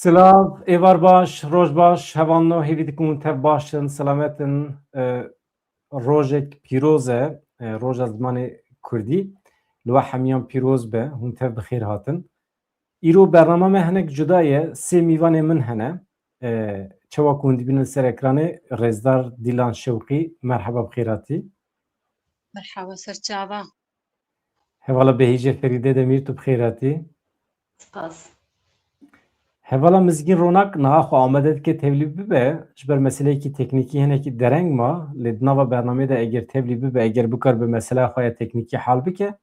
Silav, êvar baş, roj baş, hevanno hêvî dikim tev başin, selametin, rojek pîroz e, roja zimanê Kurdî, li we hemiyan pîroz be, hûn tev bi xêr hatin. Îro bername me hinek cuda ye, sê mîvanê min hene. Çawa ku hûn dibînin ser ekranê, Rêzdar Dîlan Şewqî, merheba bi xêr hatî. Merhaba serçava. Hevala Behîce.Ferîde Demîr, tu bi xêr hatî. Spas. Hevala Mizgîn Ronak niha xwe amade dike tevlî bibe ji ber meseleyekî teknîkî hinekî dereng ma lê di nava bernamê de eger tevlî bibe eger bikar bi mesela xwe ya teknîkî hal bike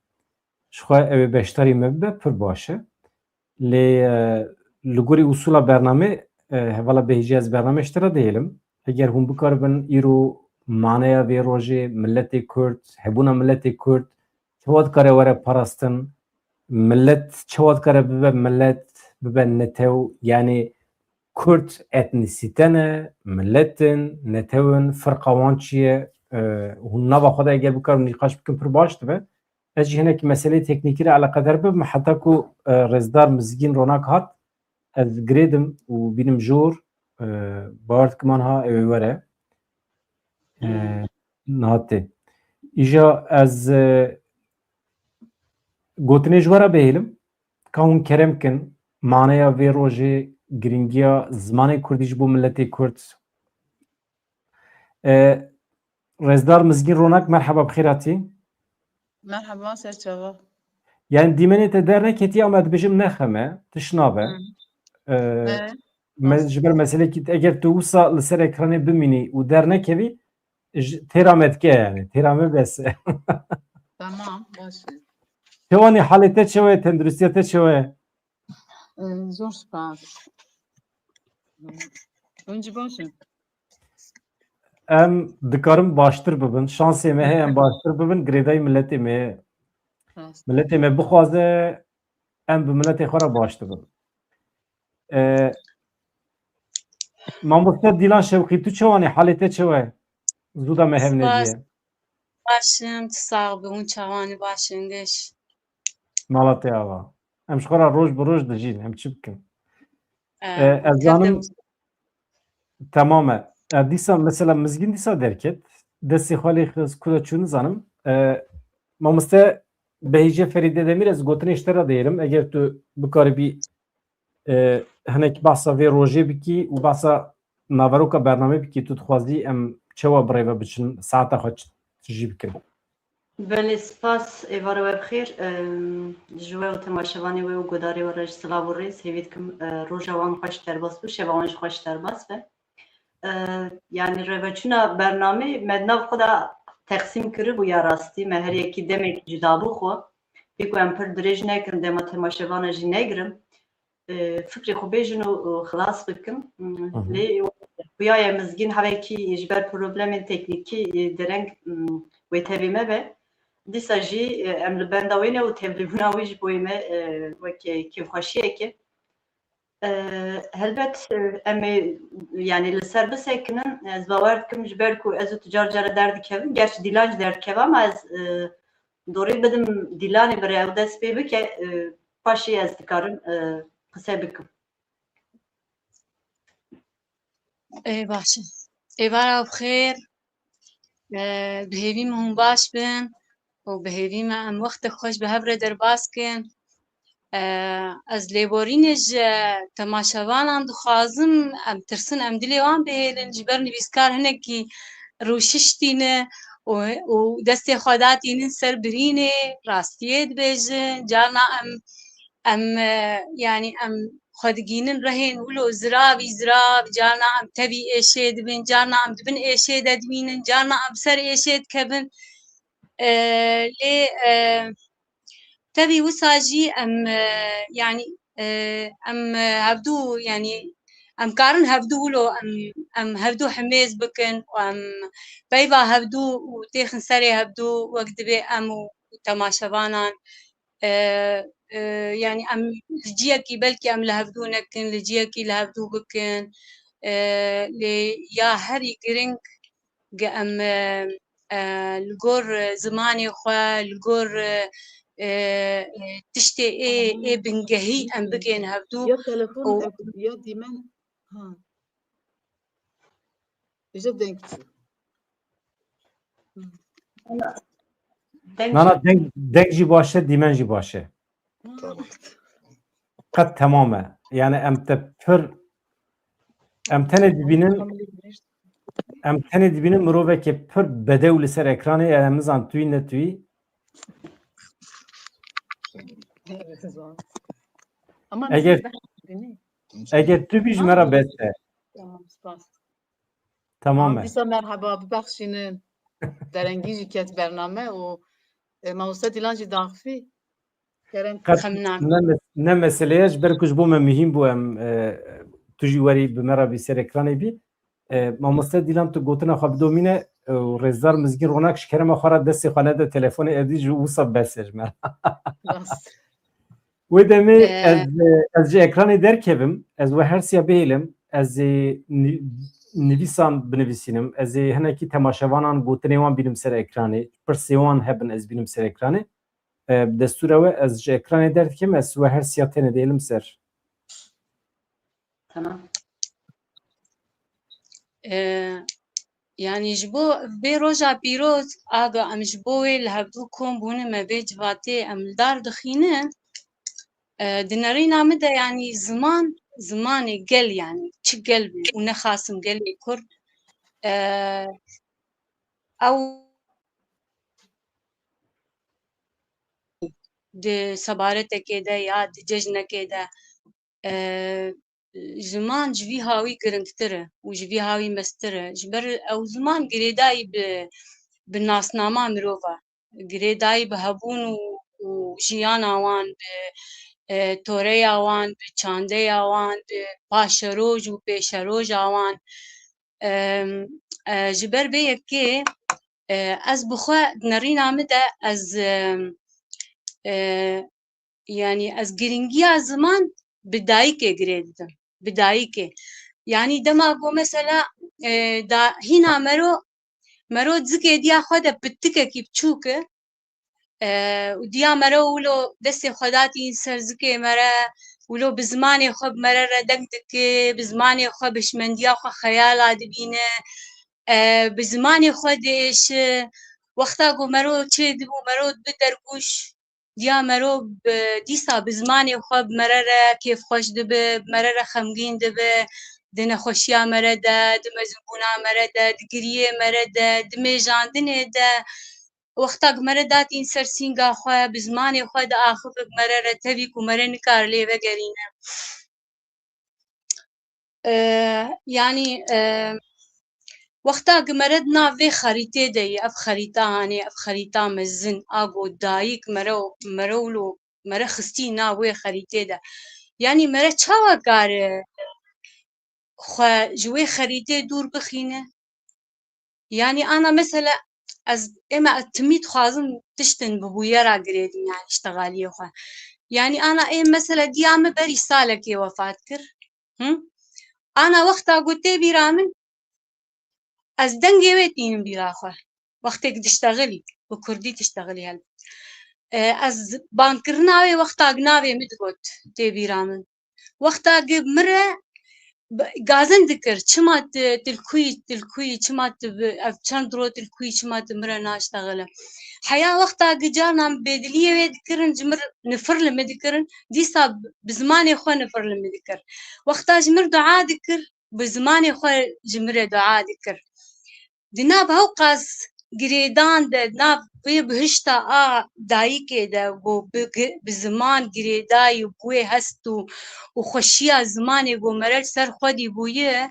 ji xwe ew ê beşdarî me bibe pir baş e. Lê li gorî usûla bernamê hevala Behîce ez bername ji te re dihêlim. Eger hûn bikaribin îro maneya vê rojê milletê Kurd, hebûna milletê Kurd çawa dikare were parastin, millet çawa dikare bibe millet bibe netew yani Kurd etnisîte ne, milletin, netewin, firqa wan çi ye hûn nava xwe de eger bikarin nîqaş bikin pir baş dibe. Ez jî hinekî meseleyê teknîkî re eleqedar bibim heta ku Rêzdar Mizgîn Ronak hat ez girêdim û bînim jor bawer dikim anha ew ê were nihatê. Îja ez gotinê ji we re bihêlim ka hûn kerem kin maneya vê rojê giringiya zimanê Kurdî ji bo milletê Kurd. Rêzdar Mizgîn Ronak merheba bi xêr hatî. Merhaba serçava. Yani dîmenê te derneketiye ama dibêjim nexeme, tiş nabe. Ji ber meselekî eger tu wisa li ser ekranê bimînî û dernekevî têra me dike yani. Têra me bes e. Tamam, baş. Çawanî halê te çawa ye, tenduristiya te çawa ye? Zor spas. Önce başım. Em dikarim baştir bibin, şansê me heye em baştir bibin, girêdayî milletê me ye. Milletê me bixwaze em bi milletê xwe re baş dibin. Mamoste Dîlan Şewqî tu çawanî halê te çawa ye? Zû da me hev nediye. Başım, sağ bûn çawanî başım deş. Mala te ava. Em ji xwe re roj bi roj dijîn, em çi bikin? Ez zanim tamam e. Dîsa mesela Mizgîn dîsa derket. Destê xwe lê xist ku de çû nizanim. Mamoste Behîce.Ferîde Demîr ez gotinê ji te re dihêlim. Eger tu bikaribî hinek behsa vê rojê bikî û behsa naveroka bernamê bikî tu dixwazî em çawa birêve biçin saeta xwe çi jî bikin. Belê spas êvara we bixêr ji we û temaşevanê we û godarê we re ji silav û rêz hêvî dikim roja wan xweş derbas bû şeva wan jî xweş derbas be. Yani rêveçûna bernamê me nav xwe da teqsîm kiribû ya rastî me her yekî demek cuda bû xwe pê ku em pir dirêj nekin dema temaşevana jî negirim fikrê xwe bêjin û xilas bikim lê xuya ye Mizgîn hevekî ji ber problemên teknîkî dereng wê tevê me be dîsa jî em li benda wê ne û tevlîbûna wî ji bo me wekî kêfxweşiyekê helbet em ê yani li ser bisekinin ez bawer dikim ji ber ku ez û tu car care derdikevin gerçi Dîlan jî derdikeve ama ez dorê bidim Dîlanê bi ew dest pê bike paşê ez dikarim qise bikim. Başım. Êvara bixêr. Bihêvî me hûn baş bin û bihêvî me em wextê xweş bi hev re derbas kin. Ez lêborînê ji temaşevanan dixwazim em tirsin em dilê wan bihêlin ji ber nivîskar hinekî rûşiştîne û destê xwe datînin ser birînê rastiyê dibêjin carna em yani em xwe digînin rehên wilo ziravî zirav carna em tevî êşê dibin carna em dibin êşê de dimînin carna em ser êşê dikevin lê tevî wisa jî em yani em hevdû yani em karin hevdû wilo em hevdû himêz bikin û em peyva hevdû û têxin serê hevdû wek divê em û temaşevanan yani em li ciyekî belkî em li hevdû nekin li ciyekî li hevdû bikin lê ya herî giring em li gor zimanê xwe li gor tiştê ê bingehî em bikên hevdû Ya telefon û ya dîmen ha. Bize denk çû. Nana denk jî baş e, dîmen jî baş e. Qet temam e. Yani em te pir em tenê dibînin mirovekê pir bedew li ser ekranê em nizan tuyî netuyî. Ama Eğer tu bî ji me re bes e. Tamam, spas. Tamam e. Dîsa merhaba bibexşînin. Derengî jî ket bername û mamoste Dîlan jî daxivî. Qet xemnak. ne mesele ye ji ber ku ji bo me mühîm bû em tu jî werî bi me re bî ser ekranê bî. Mamoste Dîlan tu gotina xwe bidomîne û rêzdar Mizgîn Ronak ji kerema xwe re destê xwe nede telefonê evdî ji wisa bes e ji me. Wê demê ez ji ekranê derkevim, ez we hersiya bihêlim, ez ê nivîsan binivîsînim, ez ê hinekî temaşevanan gotinê wan bînim ser ekranê, pirsê wan hebin ez bînim ser ekranê. Destûra we ez ji ekranê derdikim, ez we hersiya tenê dêlim ser. Tamam. Yani ji bo vê roja pîroz aga em ji bo wê li hevdû kom bûne me vê civatê em li dar dixînin di nerîna min de yanî zimanê gel yanî çi gel bû û nexasim gelê Kurd ew di sebaretekê de ya di cejnekê de ziman ji vî hawî giringtir e û ji vî hawî meztir e ji ber ew ziman girêdayî bi nasnama mirov e girêdayî bi hebûn û jiyana wan bi toreya wan bi çandeya wan bi paşeroj û pêşeroja wan ji ber vê yekê ez bi xwe di nerîna min de ez yani ez giringiya ziman bi dayîkê girê didim bi dayîkê yanî dema got mesela hîna mero zikê diya xwe de pitikekî biçûk e û diya mere wilo destê xwe datîn ser zikê mere wilo bi zimanê xwe bi mere re deng dike bi zimanê xwe bişmendiya xwe xeyala dibîne bi zimanê xwe diêşe wexta got mero çê dibû mero bi dergûş diya mero dîsa bi zimanê xwe bi mere re kêfxweş dibe bi mere re xemgîn dibe di nexweşiya mere de di mezînbûna mere de di giriyê mere de di mêjandinê de wexta ku mere datîn ser sînga xwe bi zimanê xwe diaxive bi mere re tevî ku mere nikare lê vegerîne yanî wexta ku mere di nav vê xerîtê de yê ev xerîta hanê ev xerîta mezin a got dayîk mere wilo mere xistî nav wê xerîtê de yanî mere çawa kare xwe ji wê xerîtê dûr bixîne yanî ana mesela ez ême timî dixwazim tiştên bibûyera girêdin yani îştegaliyê xwe yanî ana êm mesela diya me berî salekê wefat kir ana wexta got tê bîra min ez dengê wê tînim bîra xwe wextê ku diştexilî bi kurdî diştexilî helbet ez bandkirina wê wexta ku navê min digot tê bîra min wexta ku mire gazin dikir çima tilkûyî çima tu ev çend ro tilkûyî çima tu mire naştexile heya wexta ku canan bêdiliyê wê dikirin ji mir nifir li me dikirin dîsa bi zimanê xwe nifir li me dikir wexta ji mir dua dikir bi zimanê xwe ji mirê dua dikir di nav hew qas girêdan de nav vê bihişta a dayîkê de got bi ziman girêdayî bi wê hest û xweşiya zimanê got mere li ser xwedî bûye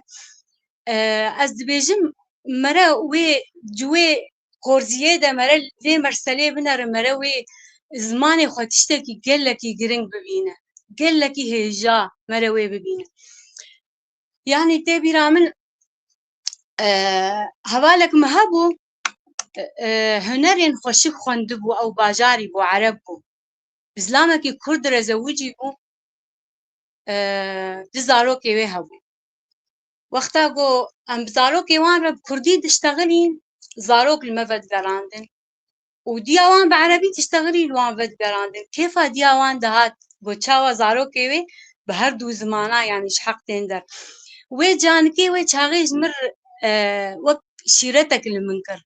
ez dibêjim mere wê ci wê qorziyê de mere vê merselê binere mere wê zimanê xwe tiştekî gelekî giring bibîne gelekî hêja mere wê bibîne yanî tê bîra min hevalek me hebû hunerên xweşik xwendibû ew bajarî bû ereb bû bi zilamekî Kurd rezewicî bû di zarokê wê hebû wexta got em bi zarokê wan re bi kurdî diştexilîn zarok li me ve digerandin وديا وان بعربي تشتغلي الوان فد قراندن كيف ديا وان دهات بوچاوا زاروكي وي بهر دو زمانا يعني شحق تندر وي جانكي وي چاغي جمر وك شيرتك المنكر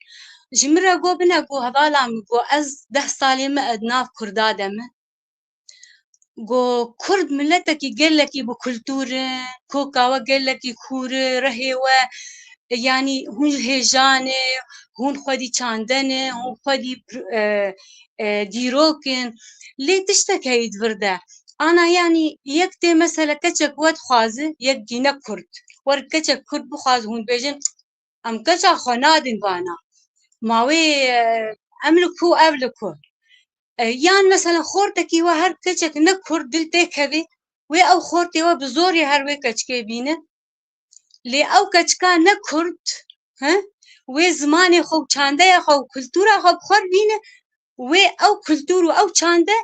جمرة قو بنا قو هذالا مقو از 10 سالي ما ادناف كردا دمه قو كرد ملتكي قلكي بكلتور كوكاوا قلكي كور رهيوه يعني هون الهجانه هون خودي چاندنه هون خودي ديروكن ليه تشتكي ورده انا يعني يكتي مثلا كچك ود خوازه يك دينا كرد ور كچك كرد بخواز هون بيجن ام كچا خنادن بانا ماوي املكو أبلكو یان مثلا خورتکی و هر کچک نکرد دلته کبی و او خورتی و بزوری هر و کچکی بینه لی او کچکا نکرد و زمان خو چانده خو کلتور خو بخور بینه و او کلتور و او چانده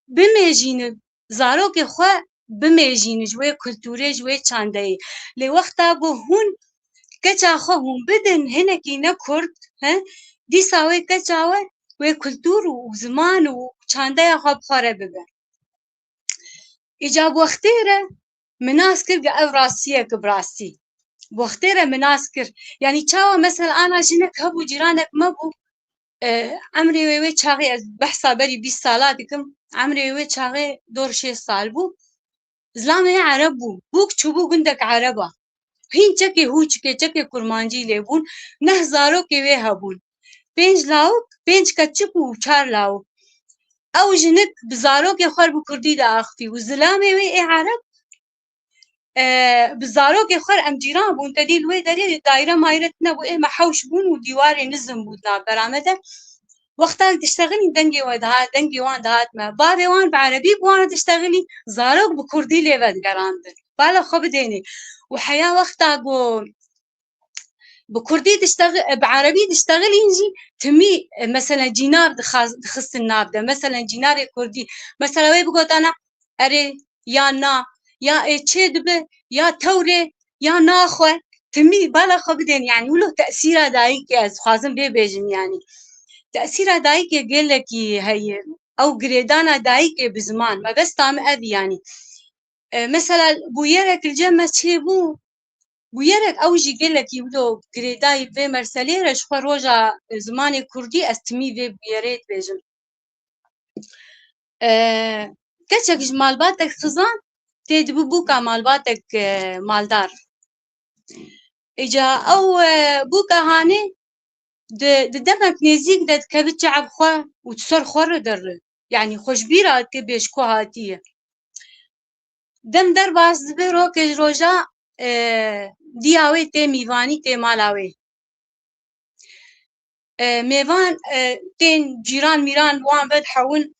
بمیجینه زاروک خو بمیجینه جوی کلتوری جوی چانده لی وقتا بو هون کچا خو هون بدن هنکی نکرد دی ساوی کچاوه و کلتور و زمان و چانده خواب خواره ببن ایجاب وقتیره مناس کرد او راستیه که براستی وقتیره مناس کرد یعنی چاوه مثلا انا جنک هبو جیرانک مبو عمری وی چاقی از بحثا بری 20 سالات کم عمری وی چاقی دور 6 سال بو زلامه عرب بوک چوبو گندک عربا هین چکی هو چکی کرمانجی لیبون 9000 که وی هبون 5 لاوک 5 کچک و 4 لاوک او جنک بزاروک خور بکردی دا اختی و زلامه وی عرب بزاروک خور ام جیران بون تدیل وی داری دایره مایرت نبو محوش بون و دیوار نظم بود برامده وقتا تشتغلي دنگي ودهات دنگي وان دهات ما بابي وان بعربي بوانا تشتغلي زاروك بكردي ليفت قراندن بالا خب ديني وحياة وقتا قو بكردي تشتغل بعربي تشتغلي ينجي تمي مثلا جينار دخص الناب ده مثلا جينار كردي مثلا وي بقول انا اري يا نا يا تشدب يا توري يا ناخوه تمي بالا خب دين يعني ولو تأثير دايك از خازم بيجن يعني تأثير دايك قال لك هي او جريدانا دايك بزمان ما بس طعم ابي يعني مثلا بويرك الجمع تشيبو بويرك اوجي قال لك يبدو جريداي في مرسلي رش خروجا زمان كردي استمي في بيريت بيجن كتشك مالباتك خزان تدبو بوكا مالباتك مالدار اجا او بوكا هاني د دمك نزيك دد كبت شعب خوا وتصر خور در يعني خوش بيرات كبيش كو هاتيه دم در باز برو كج روجا دیاوی تی میوانی تی مالاوی میوان تین جیران میران وان بد حون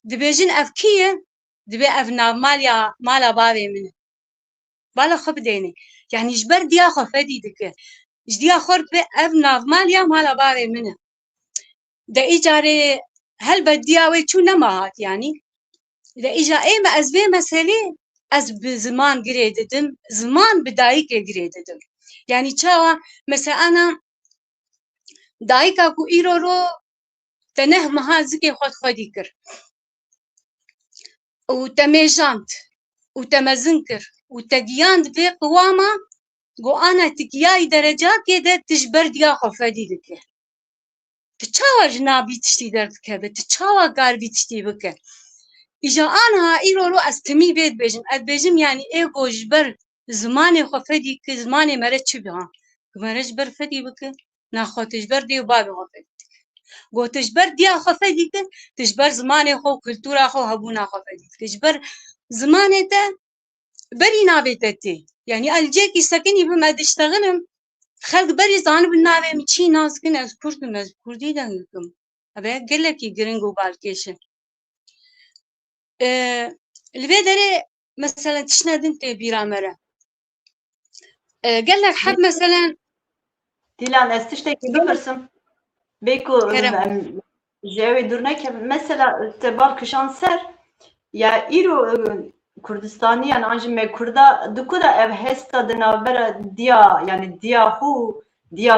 دبیجن افکیه دبی اف ناف مالا بابی منه بالا خب دینه يعني جبر ديا خفدي دك جديا خرب اف ناف مالا بابي منه ده ايجاري هل بديا وي شو نماهات يعني ده ايجا اي ما ازبي مسألة از بزمان جريدتم زمان بدايك جريدتم يعني تشاوا مثلا انا دايكا كو ايرورو تنه مهازكي خودي كر وتميجانت وتمزنكر وتجياند في قوامة قو انا تكياي درجات كده تجبر ديا خفدي دك تشاوا جنابي تشتي درك تشاوا قاربي تشتي بك إجا أنا إيرو أستمي بيت بيجم يعني إيجو جبر زماني خفدي كزماني مرت شبها كمرت جبر فدي بك ناخو تجبر دي وبابي خفدي قو تجبر دي خفدي ك تجبر زماني خو كلتورا خو هبونا خفدي تجبر زماني تا بري نابتتي يعني الجيكي سكني بما تشتغلم خلق بري زانب النابي مشي ناس كن از كردم از كردي دنگكم أبي قال لك يجرينجو بالكيشن البي داري مثلا تشنادن تي بيرامرة قال لك حب مثلا ديلان استشتكي بفرسم بيكو جاوي درناك مثلا تبال كشان سر يا إيرو كردستاني يعني عجمة كردا دكودا أب هستا دنابرة ديا يعني ديا هو دیا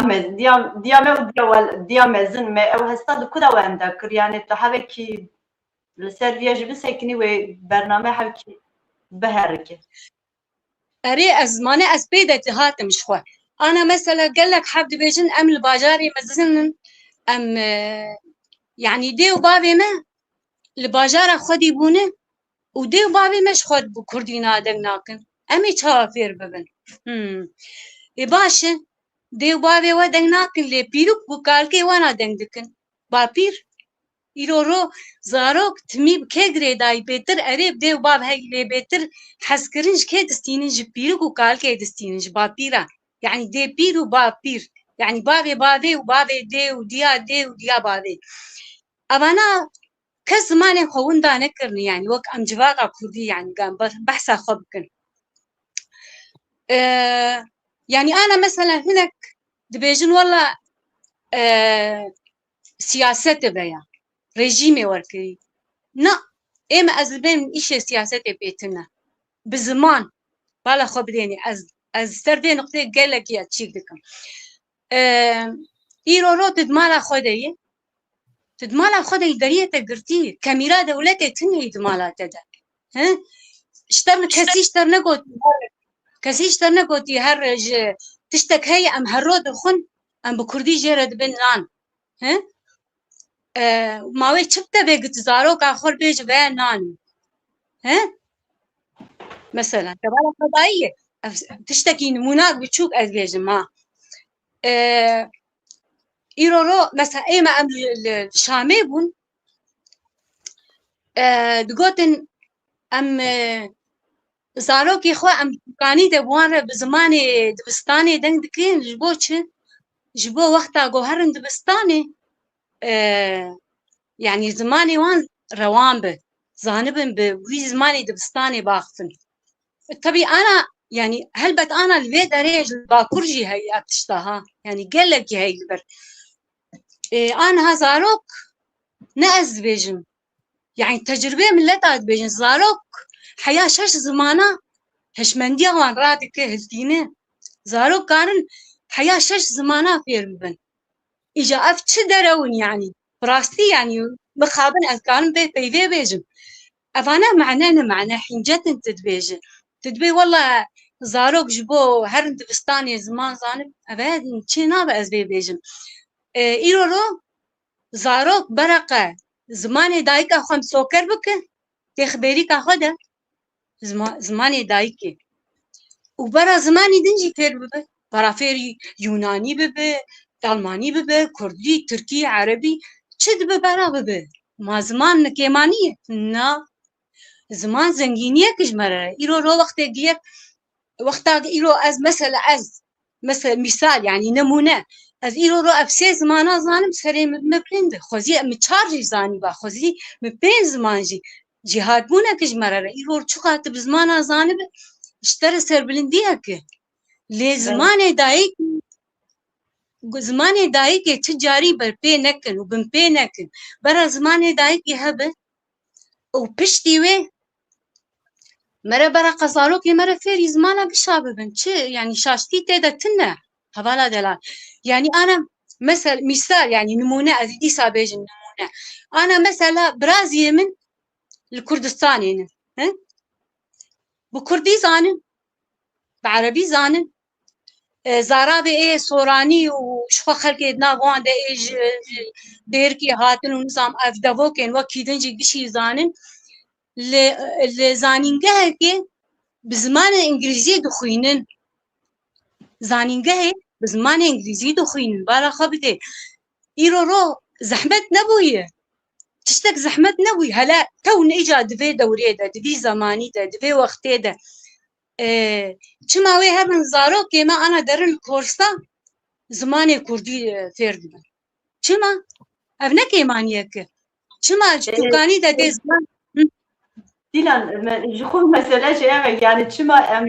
مزن ما او هستا دکودا و ام دکر یعنی تو هوا کی لسرویاج بسکنی و برنامه هوا کی بهرکه اري ازمانه از بيدت هاتم شخوا انا مثلا قال لك حب بيجن ام الباجاري مزن ام يعني ديو بابي ما الباجارة خدي بونه وديو بابي مش خد بكردينا دقناكن امي تشافير ببن باشا ديو بابي ودقناكن لي بيروك بوكالكي وانا دقنكن بابير ایرو زاروک تمی بکگری دای بهتر اريب دیو باب هی بهتر حسکرینج که دستینج پیرو کو کال که دستینج با پیرا يعني دي بير وباب بير يعني بابي وبابي دي وديا بابي أنا كزمان خوون دا نكرني يعني وك أم جواقع كردي يعني قام بحثا خبكن يعني أنا مثلا هناك دبيجن والله سياسة بيا رژیمی ورکی نه اما از بین ایش سیاست بیتنا بزمان بالا خبرینی از سر نقطه گلگی چیک دکم ایرو رو تدمالا خودی دریت گرتی کامیرا دولت تنهی تدمالا تدا ها کسی اشتر نگوتی هر تشتک هی ام هر رو دخون ام بکردی جرد بن نان ها ماوی چپتا بگت زارو آخر بیج و نان ها مثلا تبارك قضائية تشتكي نمونات بتشوك از بيج ما إيرورو مثلا إيما أم الشامي بون دقوتن أم زاروكي خوا أم كاني دبوان بزماني دبستاني دنگ دكين جبو وقتا جوهرن دبستاني يعني زماني وان روان به زانبن بوي زماني دبستاني باختن طبي أنا يعني هلبت أنا البيت أريج باكورجي هي أتشتها يعني قال لك هي البر أنا هزاروك نأز بيجن يعني تجربة من لتات بيجن زاروك حياة شش زمانة هشمندية وان راتك هلتينه زاروك كانن حياة شش زمانة في ربن إجا أفتش درون يعني براستي يعني مخابن أذكارن بيفي بيجن أفانا معناه حنجة تدبي والله زاروك جبو هرن دبستاني زمان زانب أباد چي نابا أزبي بيجن إيرو زاروك برقة زماني دايكا خم سوكر بك تخبيري كاخدا زماني دايكي وبرا زماني دنجي فير ببه برا فير يوناني ببه ألماني ببه كردي تركي عربي چد ببرا ببه ما زمان نكيمانية نا زمان زنگینیه کجمره ایرو وقتی گیه وقتا ایرو از مثل يعني نمونه از ایرو رو افسه زمانه زانم سری مبلنده خوزی مچارجی زانی با خوزی مبین زمانجی جهاد بونه کجمره ایرو چقات بزمانه زانب اشتر سر بلندیه که لی زمان دایی که تجاری بر پی نکن و بن پی نکن برا زمان دایی که هبه و پشتی وی مرة برا قصاروكي مرة فيري زمانة بشابه بنتشي يعني شاشتي تيدا تنة هبالا دلال يعني أنا مثال يعني نمونة أزيدي سابيج النمونة أنا مثلا برازي من الكردستاني بكردي زانن بعربي زانن زارابي إيه صوراني وشخوا خلقي دناغوان دا إيج ديركي هاتن ونظام أفدافوكين وكيدنجي بشي زانن لزانینگه که بزمان انگلیزی دخوینن زانینگه بزمان انگلیزی دخوینن بالا خبته ایرو زحمت نبویه تشتك زحمت نبوي هلا تو نيجا دبي دوري ده دبي زماني ده دبي وقتي ده چما وي هبن زارو كما انا درن كورسا زماني كردي فرد چما ابنا كيمانيك چما تكاني ده دي زمان دیلان جخو مسئله شيء يعني چما ام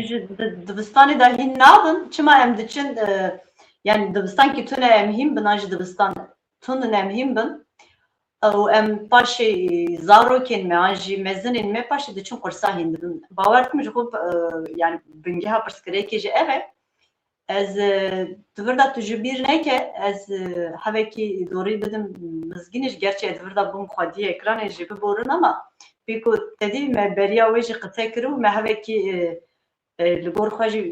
دبستاني دا هين نابن چما ام دچن يعني دبستان کی تونه ام هين بناج دبستان تونه ام هين بن او ام پاشي زاروكين ماجي مزنين ما پاشي دچن قرصا هين بن باور كم جخو يعني بنجها برسكري كي جه Ez divirda tu ji bîr neke ez hevekî dorî bidim mizgîniş gerçi divirda bûm xwedî ekranê jî biborin ama pê ku tedî me beriya wê jî qise kiribû me hevekî li gor xwe jî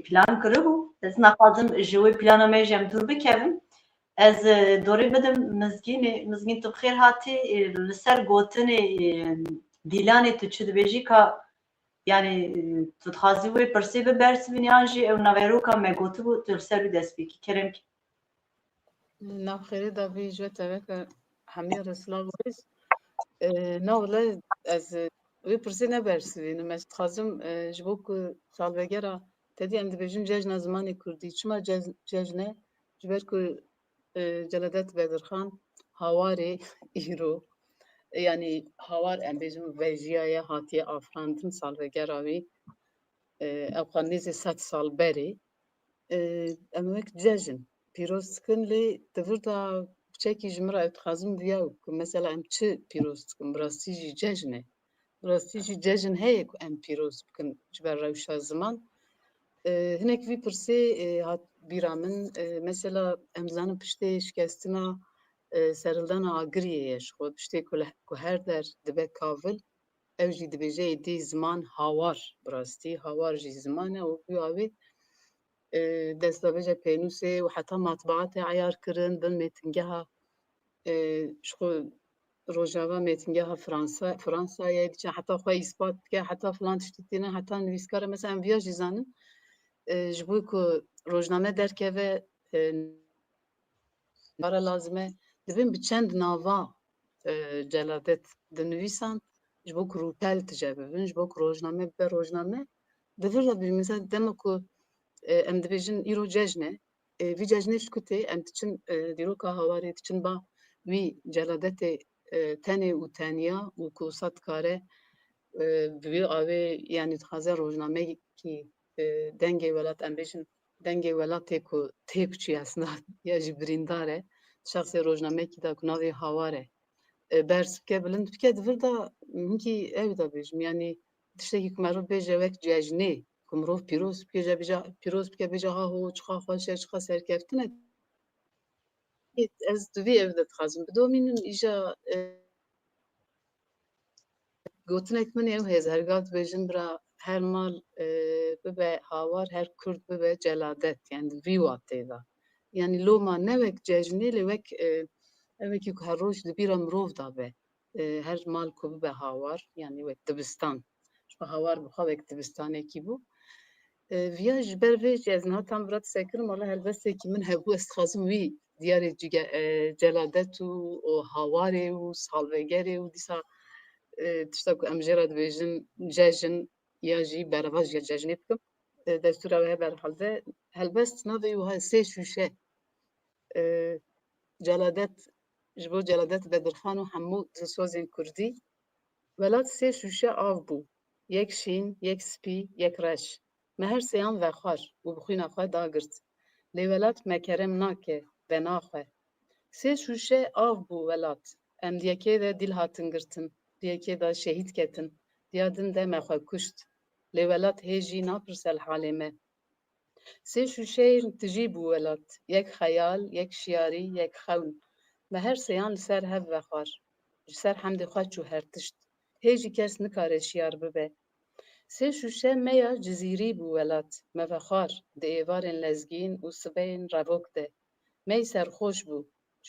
plan kiribû ez naxwazim ji wê plana me jî em dûr bikevin ez dorî bidim Mizgînê Mizgîn tu bixêr hatî li ser gotinê Dîlanê tu çi dibêjî ka yani tu dixwazî wê pirsê bibersivîniyan jî ew naveroka me gotibû tu li ser wî dest bikî kerem kî Navxêrê da vî ji we teveke hemî Resilav Wêz na wile ez wê pirsê nebersivînim ez dixwazim ji bo ku salvegera tedî em dibêjin cejna zimanê Kurdî çima cejne ji ber ku Celadet Bedirxan hawarê îro yani hawar em bêjin vejiyaya hatiye afirandin salvegera wî ew xwe nêzê 100 sal berê em wek cejin pîroz dikin lê divir da çekî ji min re ew dixwazim viya ku mesela em çi pîroz dikin bi rastî jî cejn e bi rastî jî cejin heye ku em pîroz bikin ji ber rewşa ziman hinek vî pirsê hat bîra min mesela em zanin piştê şikestina serildana agiriyê ye ji xwe piştê ku her der dibe kavil ew jî dibêje êdî ziman hawar bi rastî hawar jî ziman e û guya wê destdaveja pênûsê û heta matbaatê eyar kirin bin mêtingeha ji xwe rojava mêtingeha Fransayê diçe heta xwe îspat bike heta filan tiştî tîne heta nivîskar e mesela em viya jî zanin ji bo ku rojname derkeve bara lazim e dibin bi çend nava celadet dinivîsan ji bo ku rûpel tije bibin ji bo ku rojname bibe rojname divir da bî mesela dema ku em dibêjin îro cejn e vî cejnê şikutê em diçin dîroka hawarê diçin ba wî celadetê tenê û teniya û ku wisa dikare bi wî avê yani dixwaze rojnameyekî dengê welat em bêjin dengê welatê ku tê biçû esna ya jî birîndar e şexsê rojnameyekî da ku navê hawar e bers bike bilind bike divir da hinkî ew da bêjim yani tiştekî ku merov bêje wek cejnê ku mirov pîroz bike pîroz bike bêje ha ho çiqa xweş e çiqa serkeftin e ez di vî ev de dixwazim bidomînim îja gotinek min ê ew hêzhergat dibêjin bira her mal bibe hawar her Kurd bibe celadet yani di vî watê da yani loma ne wek cejnê lê wek evekî ku her roj di bîra mirov da be her mal ku bibe hawar yani wek dibistan hawar bixwe wek dibistanekî bû viya ji ber vê ez nihatam vira tisekirim wala helbestekî min hebû ez dixwazim wî diyarê celadet û hawarê û salvegerê û dîsa tişta ku em jê re dibêjin cejin ya jî bereva ji cejnê bikim destûra wê berhelde helbest navê wiha sê şûşe celadet ji bo celadet Bedirxan û hemû dilsozên Kurdî welat sê şûşe av bû yek şîn yek spî yek reş me her sêyan vexwar û bi xwîna xwe dagirt lê welat me kerem nake ve naxwe sê şûşe av bû welat em diyekê de dîl hatin girtin diyekê de şehîd ketin diya din de me xwe kuşt lê welat hê jî napirsel halê me sê şûşeyên tijî bû welat yek xeyal yek şiyarî yek xewn me her sêyan li ser hev vexwar ji ser hemdê xwe çû her tişt hê jî kes nikare şiyar bibe sê şûşe meya cizîrî bû welat me vexwar di êvarên lezgîn û sibeyên revok de mey serxweş bû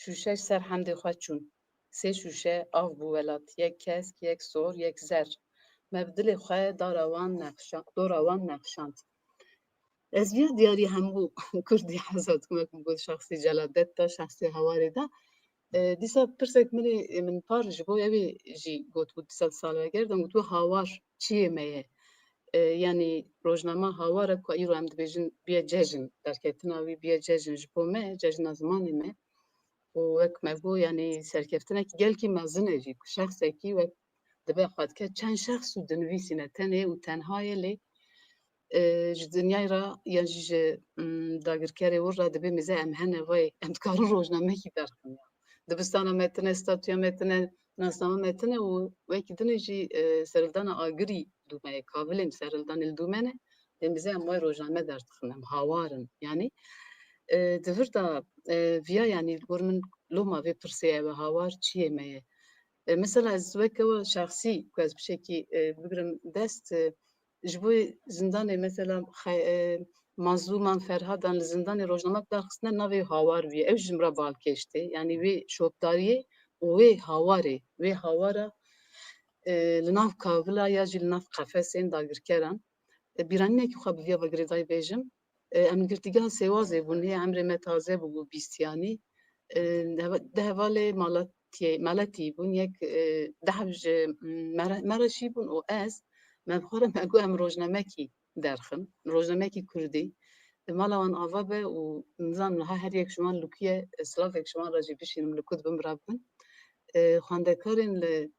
şûşe ji ser hemdê xwe çûn sê şûşe av bû welat yek kesk yek sor yek zer me bi dilê xwe dora wan nexşand ez viya diyarî hemû Kurdî heza dikim wek bi şexsê celadet da şexsê hawarê da dîsa pirsek min par ji bo evê jî gotbû dîsa salveger de gotbû hawar çiyê me ye yani rojnama hawar e ku îro em dibêjin biye cejin derketina wî biye cejin ji bo me cejina zimanê me û wek me got yani serkeftinekî gelkî mezin e jî ku şexsekî wek dibe xwe dike çend şex û dinivîsîne tenê û tenha ye lê ji dinyayê re yan jî ji dagirkerê wir re dibe mêze em hene vay em dikarin rojnamekî derxin dibistana me tune statuya me tune nasnama me tune û wekî dinê jî serildana agirî dûme ye kavilên serildanê li dûme ne Em bize em vay rojname derdixin, em hawarin. Yani divir da viya yani gormin loma ve pirseye ve hawar çiye meye. Mesela ez vekeva şahsi ku ez bişekî bigirim dest ji bo zindanê mesela mazlûman Ferhadan li zindanê rojnamek derxistine navê hawar bûye. Ew ji min re balkêştê. Yani wê şopdariyê û wê hawarê. Wê hawara li nav kavila ya jî li nav qefesên dagirkeran. Bîranînekî xwe bi vêya vegirêdayî bêjim. Em girtîgeha sêwazê bûn hê emrê me taze bû bîstiyanî. Di hevalê maletî bûn yek dehev ji me re şî bûn û ez me bixwara me got em rojnamekî derxin, rojnamekî Kurdî. Mala wan ava be û nizanim her yek ji wan lûkiye silavek ji wan re jî bişînim li ku dibin birav bin. Xwendekarên li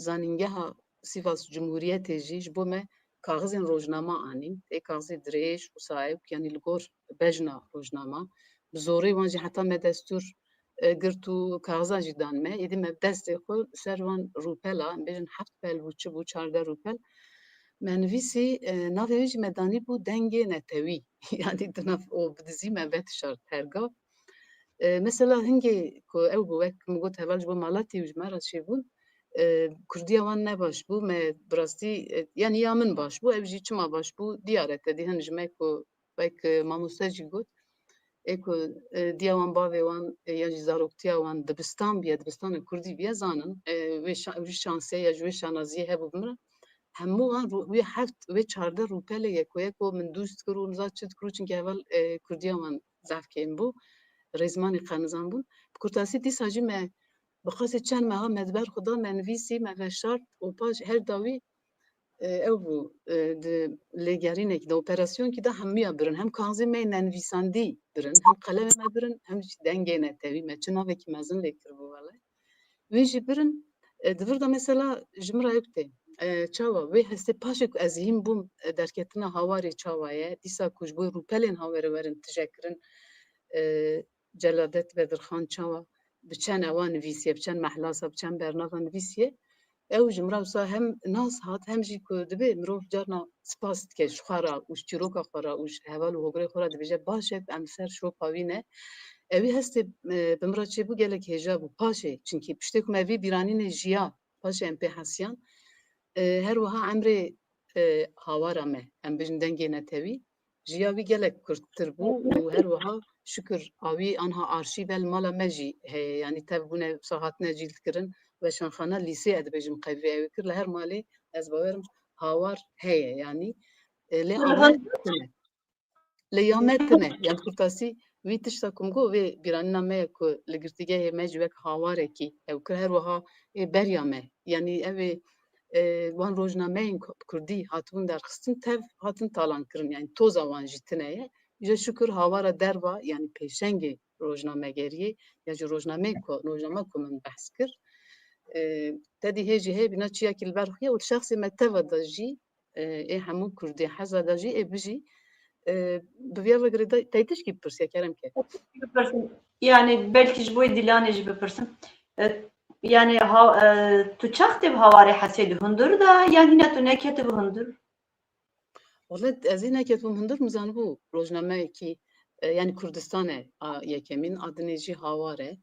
zanîngeha Sîvas Cumhuriyetê jî ji bo me kaxizên rojnama anîn. Ê kaxizê dirêj û sahib yanî li gor bejna rojnama. Bi zorê wan jî heta me destûr girt û kaxizan jî dan me. Êdî me destê xwe ser wan rûpela, em bêjin heft pel bû çi bû çardeh rûpel. Me nivîsî navê wê jî me danî bû dengê netewî. Yani di nav o bi dizî me vetişar tergav. Mesela hingê ku ew bû wek min got heval ji bo malatî ji me re çêbûn, Kurdiya wan ne baş bû, me bi rastî yani ya min baş bû, ev jî çima baş bû diyare te dîhin ji me ku wek mamoste jî got. Ê ku diya wan bavê wan ya jî zaroktiya wan dibistan biye, dibistanê Kurdî biye zanin. Wê şansê ya ji wê şanaziyê hebû bi min re. Hemû wan wê heft wê çardeh rûpelê yek o min dûst kir û niza çi dikir û çinkî heval Kurdiya wan zevkên bû. Rêzmanê qenizan bûn. Bi kurtasî dîsa jî me bi qasê çend meha me di ber xwe da me nivîsî me veşart û paş her dawî ew bû di lêgerînekî de operasyonkî de hemûya birin. Hem kaxizê me nenivîsandî birin, hem qelemê me birin, hem jî dengê netewî me çi navekî mezin lê kiribû wele. Wê jî birin divir da mesela ji min re ew tê. Çawa wê hestê paşê ku ez hîn bûm derketina hawarê çawa ye, dîsa ku ji bo rûpelên hawarê werin tişekirin celadet vedirxan çawa bi çend ewa nivîsiye, bi çend mehlasa, bi çend bernava nivîsiye. Ew ji min re wisa hem nas hat hem jî ku dibe mirov carna spas dike ji xwe re û ji çîroka xwe re û ji heval û hogirê xwe re dibêje baş e em ser şopa wî ne. Evî hestê bi min re çêbû gelek hêja bû paşê çinkî piştê ku me vî bîranînê jiya paşê em pê hesiyan her wiha emrê hawara me em bêjin dengê netewî jiya wî gelek kurttir bû û her wiha şükür awî anha arşîv mala me jî heye yani tev bûne wisa hatine cîlkirin weşanxana lîsê dibêjim qevî ew kir li her malê ez bawerim hawar heye yani lê ame tune. Li ya me tune yani kurtasî wî tişta ku min got wê bîranîna me ye ku li girtîgehê me jî wek hawarekî ew kir her wiha beriya me yani ev ê wan rojnameyên Kurdî hatibûn derxistin tev hatin talankirin yani toza wan jî tune ye. Ji şükür hawara derva yani pêşengê rojnamegeriyê ya ji rojname ku min behs kir tedî hêjî heye bîna çiyekî li ber xuya û şexsê me teva da jî ê hemû Kurdî heza da jî ê bijî bi vêya vegirêdayî tey tişkî bipirsiya keremke. Yani belki ji bo Dîlanê jî bipirsim. Yani tu çaxtê bi hawarê hesê di hundir da yan hîna tu neketî bi hundir? Vallahi ez ê neketibûm hundir mizanibû rojnameyekî yani Kurdistanê yekemîn adinê jî hawar e.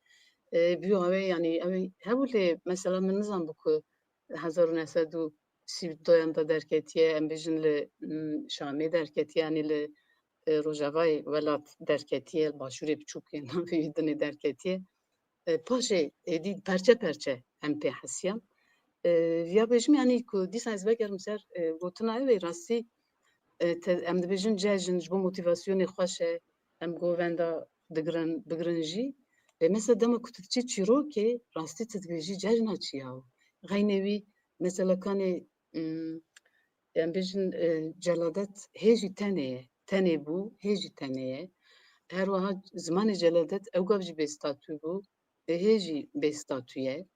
Bûyo ew ê yani ew ê hebû lê mesela min nizanibû ku 1932 da derketiye em bêjin li Şamê derketiye yani li Rojavayê welat derketiye başûrê biçûkê navê wî dinê derketiye. Paşê êdî perçe perçe em pê hesiyan. Ya bêjim yani ku dîsa ez vegerim ser gotina ew ê rastî em dibêjin cejin ji bo motivasyonê xweş e em govenda bigirin jî mesela dema ku tu diçî çîrokê rastî tu dibêjî cejna çi ya xeynê wî mesela kanê em bêjin celadet hêjî tenê bû hêjî tenê ye her wiha zimanê celadet ew gav jî bêstatû bû hêjî bêstatû ye.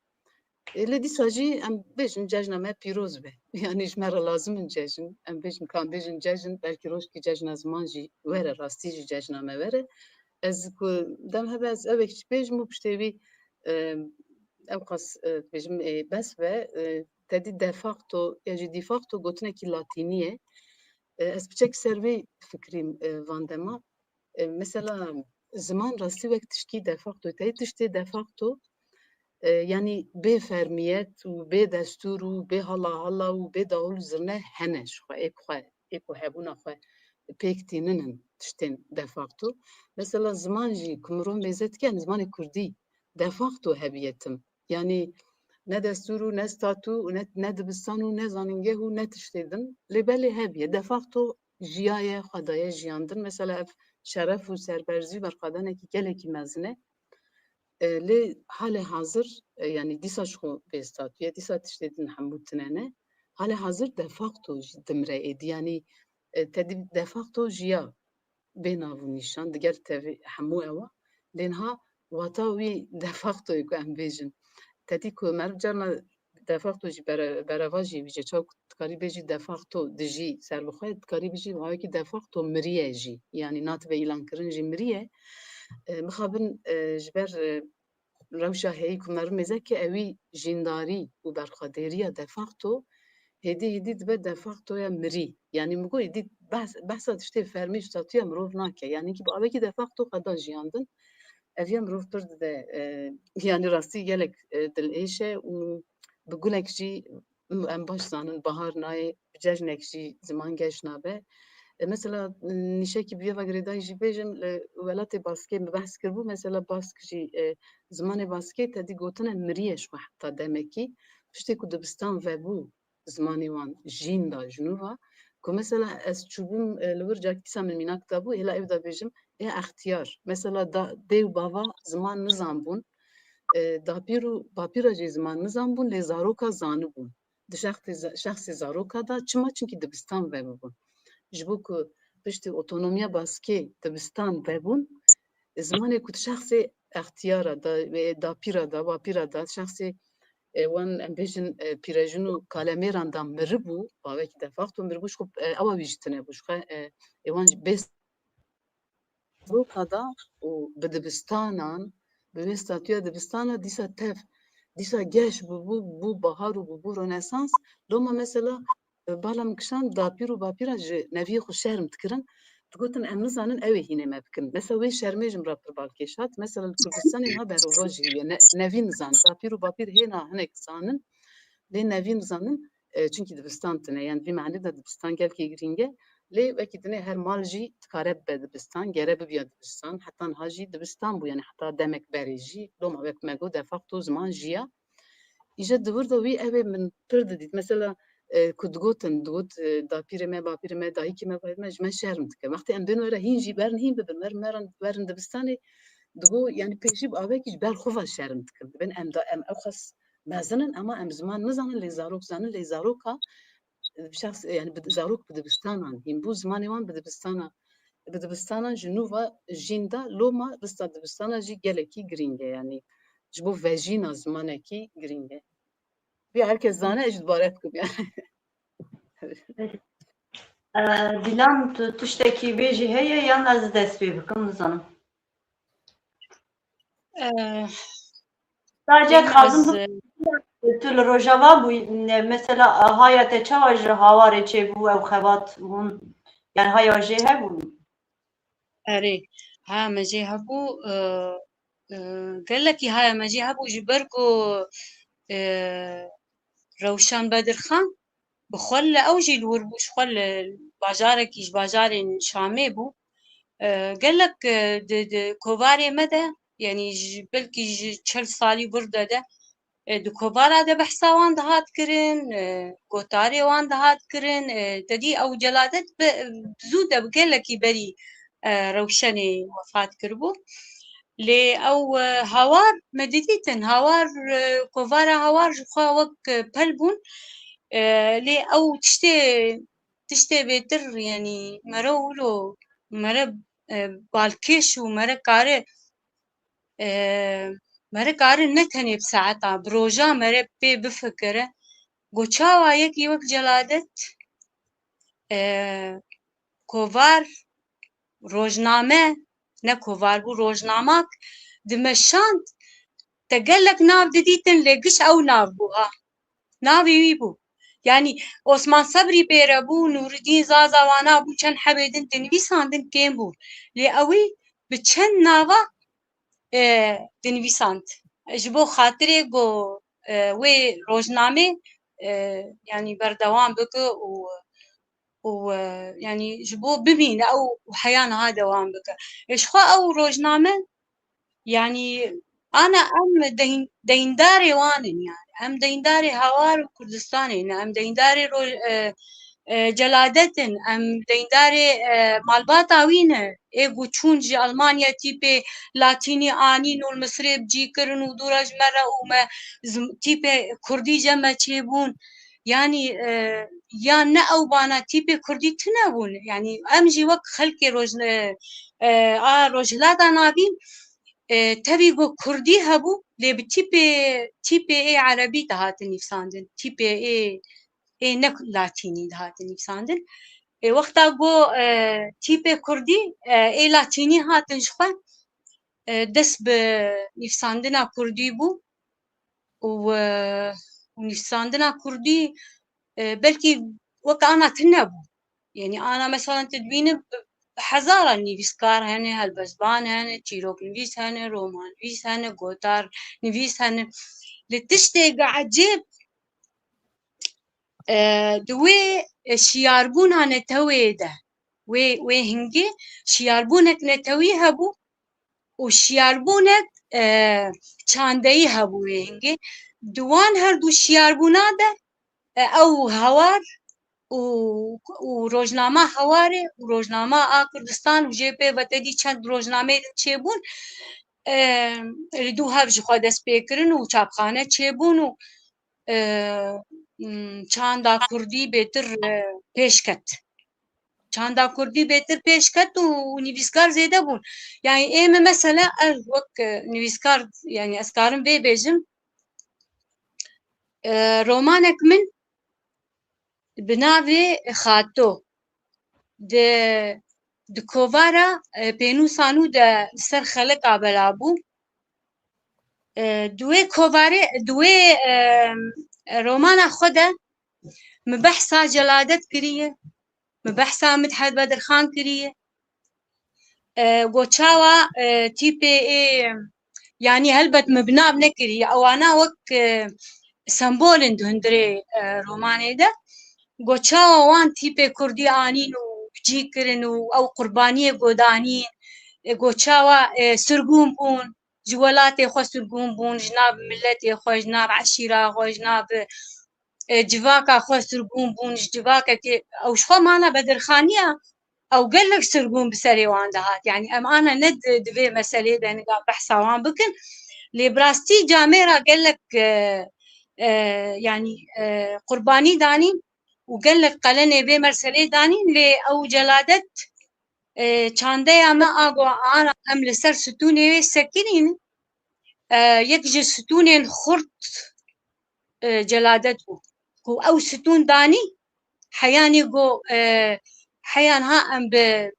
Lê dîsa jî em bêjin cejna me pîroz be yani ji me re lazim in cejin em bêjin kan bêjin cejin belkî rojkî cejna ziman jî were rastî jî cejna me were ez ku dem hebe ez evek jî bêjim û piştê wî ew qas bêjim bes ve tedî de facto ya jî de facto gotinekî latînî ye Ez biçek servê fikrîm van dema. Mesela ziman rastî wek tiştî de facto tê tiştê de facto yani bê fermiyet û bê destûr û bê hala û bê dawul zirne hene ji xwe ê ku hebûna xwe pêk tînin tiştên de facto. Mesela ziman jî ku mirov mêze dike zimanê Kurdî de facto hebiyetim. Yani ne destûr û ne statû û ne dibistan û ne zanîngeh û ne tiştê din lê belê hebiye. De facto jiyaye xwedaye jiyandin. Mesela ev şeref û serberzî berxwedanekî gelekî mezin e. Lê halê hazir yani dîsa ji xwe bê statûye dîsa tiştê din hemû tinene halê hazir de facto jî dimre êdî yani tedî de facto jiya bê nav û nîşan diger tevî hemû ew e lê niha wata wî de factoyê ku em bêjin tedî ku meriv carna de facto jî bereva jî bîje çawa ku dikarî bêjî de facto dijî ser bi xwe dikarî bîjî wawekî de facto miriye jî yani natibe îlankirin jî miriye mixabin ji ber rewşa heyî ku meriv mêzeke ewî jîndarî û berxwedêriya de facto hêdî dibe de factoya mirî yani min got êdî behsa tiştê fermî statûya mirov nake yani kî bi avekî de facto xweda jiyandin ev ya mirov pir dide yani rastî gelek dilêş e û bi gulek jî em baş zanin bahar nayê bi cejnek jî ziman geş nabe. Mesela nîşekî bi yeva girêdayî jî bêjim li welatê Baskê me behs kirbû mesela Bask jî zimanê Baskê tedî gotine miriye ji xwe heta demekî tiştê ku dibistan vebû zimanê wan jîn da ji nû ve ku mesela ez çûbûm li wir carek dîsa min mînak dabû hêla ev da bêjim ê extiyar mesela dê û bava ziman nizanbûn dapîr û bapîra jî ziman nizanbûn lê zaroka zanibûn di şexsê zaroka da çima çunkî dibistan vebûn ji bo ku piştî otonomiya Baskê dibistan vebûn zimanê ku di şexsê extiyara da dapîra da bapîra da şexsê wan em bêjin pîrejin û kalemêran da miribû bavekî de facto miribû ji xwe ewa wî jî tune bû ji xwe êwan jî bê zaroka da û bi dibistanan bi vê statûya dibistana dîsa tev dîsa geş bû bahar û bû Rönesans doma mesela bala min kişan dapîr û bapîra ji neviyê xwe şerm dikirin digotin em nizanin ew ê hînê me bikin mesela wê şermê jî min ra pir balkêş hat mesela li Kurdistanê niha berova jî heye nevî nizanin dapîr û bapîr hêna hinek zanin lê nevî nizanin çunkî dibistan tune yani vî meعنî de dibistan gelkî girîng e lê wekî dinê her mal jî dikare bibe dibistan gere bibiya dibistan heta niha jî dibistan bû yani heta demek berê jî doma wek me got de facto ziman jiya îje di wir de wî ew ê min pir didît mesela ku digot dapîrê me bapîrê me dayîkê me bayî me ji me şerm dike wextê em bên were hîn jî berin hîn bibin werin dibistanê digo yani pêşî bi avekî ji ber xwe ve şerm dikin dibin em ew xes mezinin ama em ziman nizanin lê zarok zanin lê zaroka şexs yani zarok bi dibistanan hîn bû zimanê wan bi dibistanan ji nû ve jîn da loma rista dibistana jî gelekî girîng e yani ji bo vejîna zimanekî girîng e vî herkes zane ez ji dibare dikim yani Dîlan tu tiştekî bêjî heye yan ez dest pê bikim nizanim sadece xazim tu li rojava bû mesela haya te çawa ji hawarê çêbû ew xebat bûn yani haya jê hebûn erê ha me jê hebû gelekî haya me jê hebû ji ber ku Rewşan Bedirxan bi xwe li ew jî li wir bû ji xwe li bajarekî ji bajarên Şamê bû gelek di kovarê me de yanî ji belkî ji 40 salî wir de di kovara de behsa wan dihat kirin gotarê wan dihat kirin tedî ew celadet zû de bi gelekî berî Rewşenê wefat kiribû lê ew hawar me didîtin hawar kovara hawar ji xwe wek pel bûn lê ew tiştê bêtir yanî mere wilo mere balkêş û mere karin ne tenê bi saeta bi roja mere pê bifikire got çawa yekî wek celadet kovar rojname ne kovar bû rojnamak dimeşand te gelek nav didîtin lê giş ew nav bû ha navê wî bû yani Osman Sabri pêre bû, Nûreddîn Zaza wana bû, çend hebêdin dinivîsandin kêm bû. Lê ew ê bi çend nava dinivîsand. Ji bo xatirê got wê rojnamê yani berdewam bike û yani ji bo bibîne ew heya niha dewam bike. Ji xwe ew rojname yani ana em deyndarê wan in yani. Em deyndarê hawar û Kurdistanê ne, em deyndarê celadetin, em deyndarê malbata wî ne. Ê ku çûn ji Almanya tîpê Latînî anîn û Misrê bicî kirin û dûra ji me re û me tîpê Kurdî ceme çêbûn. Yani ya ne ew bana tîpê Kurdî tune bûn. Yani em jî wek xelkê rojhilata navîn tevî got Kurdî hebû lê bi tîpê ê Erebî dihatin nivîsandin. Tîpê ê ne Latînî dihatin nivîsandin. Wexta got tîpê Kurdî ê Latînî hatin ji xwe dest bi nivîsandina Kurdî bû û nivîsandina Kurdî belkî wek ana tune bû. Yani ana mesela tu dibînî hezara nivîskar hene, helbestvan hene, çîroknivîs hene, romanivîs hene, gotarnivîs hene. Li tiştê ecêb di wê şiyarbûna netewê de wê hingê şiyarbûnek netewî hebû û şiyarbûnek çandeyî hebû wê hingê. Di wan her du şiyarbûna de ew hawar û rojnama hewarê û rojnama a Kurdistan û jê pê vetedî çend rojnamê çêbûn li dû hev ji xwe dest pê kirin û çapxane çêbûn û çanda Kurdî bêtir pêş ket. Çanda Kurdî bêtir pêş ket û nivîskar zêde bûn. Yani ême mesela ez wek nivîskar yani ez karim vê bêjim romanek min bi navê Xato di kovara pênûsa nû de li ser xeleka belabû di wê romana xwe de mi behsa celadet kiriye, mi behsa Midhet Bedirxan kiriye. Got çawa tîpê ê yani helbet mi bi nav nekiriye ewana wek sembolin di hundirê romanê de. Got çawa wan tîpê Kurdî anîn û bicî kirin û ew qurbaniyê godanîn. Got çawa sirgûn bûn, ji welatê xwe sirgûn bûn, ji nav milletê xwe, ji nav eşîra xwe, ji nav civaka xwe sirgûn bûn, ji civakekê ew ji xwe mana bedirxaniya ew gelek sirgûn bi serê wan dihat. Yani em ana ne di vê meselê de niga behsa wan bikin. Lê bi rastî camêra gelek yani qurbanî danîn û gelek qelenê vê meselê danîn lê ew celadet çandeya me ana em li ser stûnê wê sekirîn yek ji stûnên xurt celadet bû ku ew stûn danî heyanî got heya niha em bi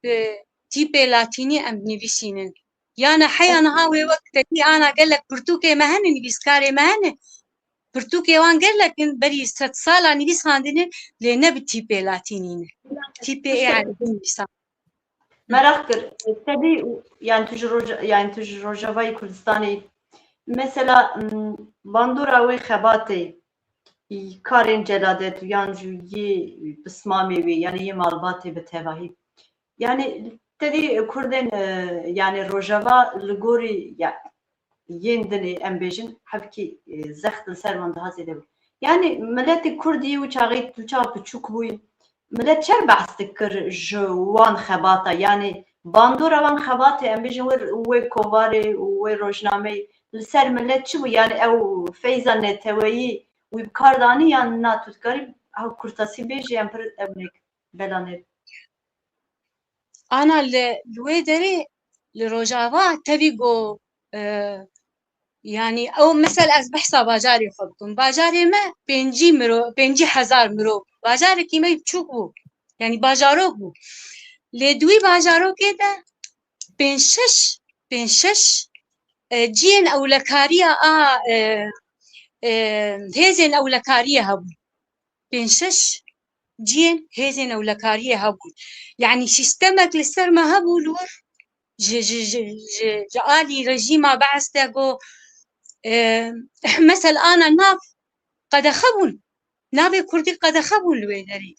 tîpê Latînî em nivîsînin. Yani heya niha wê wek tekî ana gelek pirtûkê me hene, nivîskarê me hene, pirtûkê wan gelek in berî sed sala nivîsandine lê ne bi tîpê Latînî ne. Tîpê ê Erebî nivîsan. Merak kir. Tabii yani tu ji Rojavayê Kurdistanê mesela bandora wê xebatê karên celadet yan jî yê bismamê wê yani yê malbatê bi tevahî yani tedî Kurdên yani Rojava li gorî yên dinê em bêjin hevkî zext li ser wan daha zêde bû. Yani milletê Kurdî û çaxê tu çax biçûk bûyî millet çer behs dikir ji wan xebata yani bandora wan xebatê em bêjin wê kovarê û wê rojnameyê li ser millet çi bû yani ew feyza neteweyî wî bi kar danî yan na tu dikarî ew kurtasî bêjî em pir ewnek belanê. Ana li wê derê li Rojava tevî got yani ew mesela ez behsa bajarê xwe bikim. Bajarê me pêncî hezar mirov. Bajarekî me biçûk bû. Yani bajarok bû. Lê di wî bajarokê de pênc şeş ciyên ewlekariya a hêzên ewlekariyê hebûn. 5-6 جين هێزێنە و لە کاریە هەبوون یعنی شیستەمێک لەسەرمە هەبوو لور ji alî rejîma Bees'te got mesel ana nav qedexe bûn navê Kurdî qedexe bûn li wê derê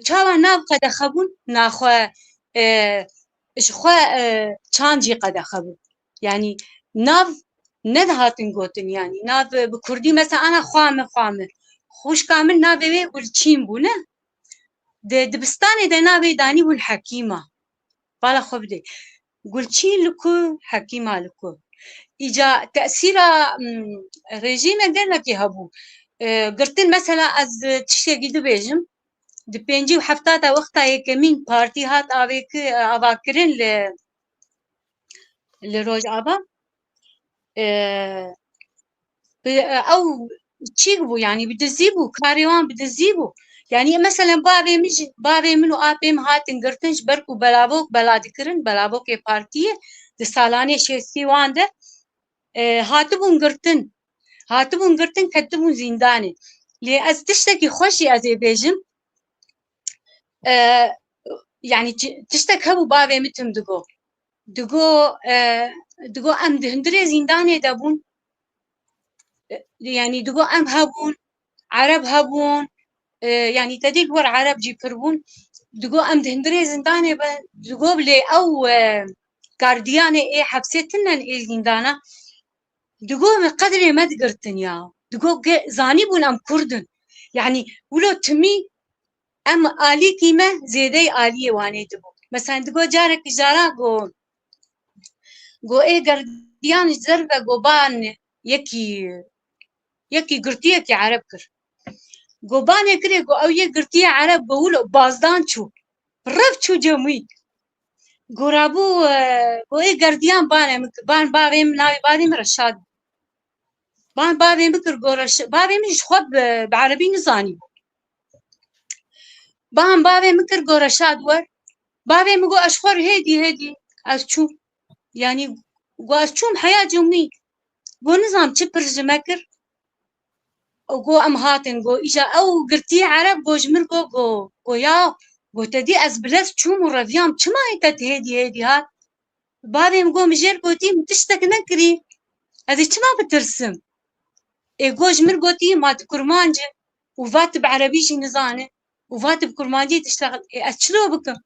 çawa nav qedexe bûn naxwe ji xwe çand jî qedexe bûn yanî nav nedihatin gotin yanî nav bi Kurdî mesela ana xwe min xwişka min navê wê Gulçîn bû ne di dibistanê de navê danî bûn Hekîma bala xwe bidê Gulçîn li ku Hekîma li ku îca te'sîra rejîmê gelekî hebû girtin mesela ez tiştekî dibêjim di 5 û 70 wexta yekemîn partî hat avakirin li Rojava ew çîk bû yanî bi dizî bû karê wan bi dizî bû yanî mesela bavê min û apê min hatin girtin ji ber ku belavok bela dikirin belavokê partiyê di salanê şêstî wan de hatibûn girtin ketibûn zîndanê lê ez tiştekî xweş jî ez ê bêjim yanî tiştek hebû bavê min tim digo em di hundirê zîndanê de bûn yanî digo em hebûn Ereb hebûn yanî te dî war Ereb jî pir bûn digo em di hundirê zîndanê be digo lê ew gardiyanê ê hepsê tinen ê zîndana digo me qedrê me digirtin ya digo zanî bûn em Kurdin yanî wilo timî em alîkî me zêdey aliyê wanê dibû mesela digo carekî jara got ê gardiyan ji zerve got ban yekî girtiyekî Ereb kir got banê kirê got ew yê girtiye Ereb got wilo bazdan çû rev çû cemûî got rabû got ê gardiyan banê min kir ban bavê min navê bavê min Reşad ban bavê min kir got bavê min ji xwe bi Erebî nizanî bû ban bavê min kir got Reşad wer bavê min got ez xwe re hêdî ez çûm yanî got ez çûm heya cemûî got nizam çi pir ji me kir got em hatin got îja ew girtiye Ereb got ji min got ya got te dî ez bilez çûm û reviyam çima te hêdî hat bavê min got mijêr gotî min tiştek nekirî ez ê çima bitirsim got ji min gotî ma tu kurmancî û va tu bi Erebî jî nizane û va tu bi kurmancî tişteqil ez çilo bikim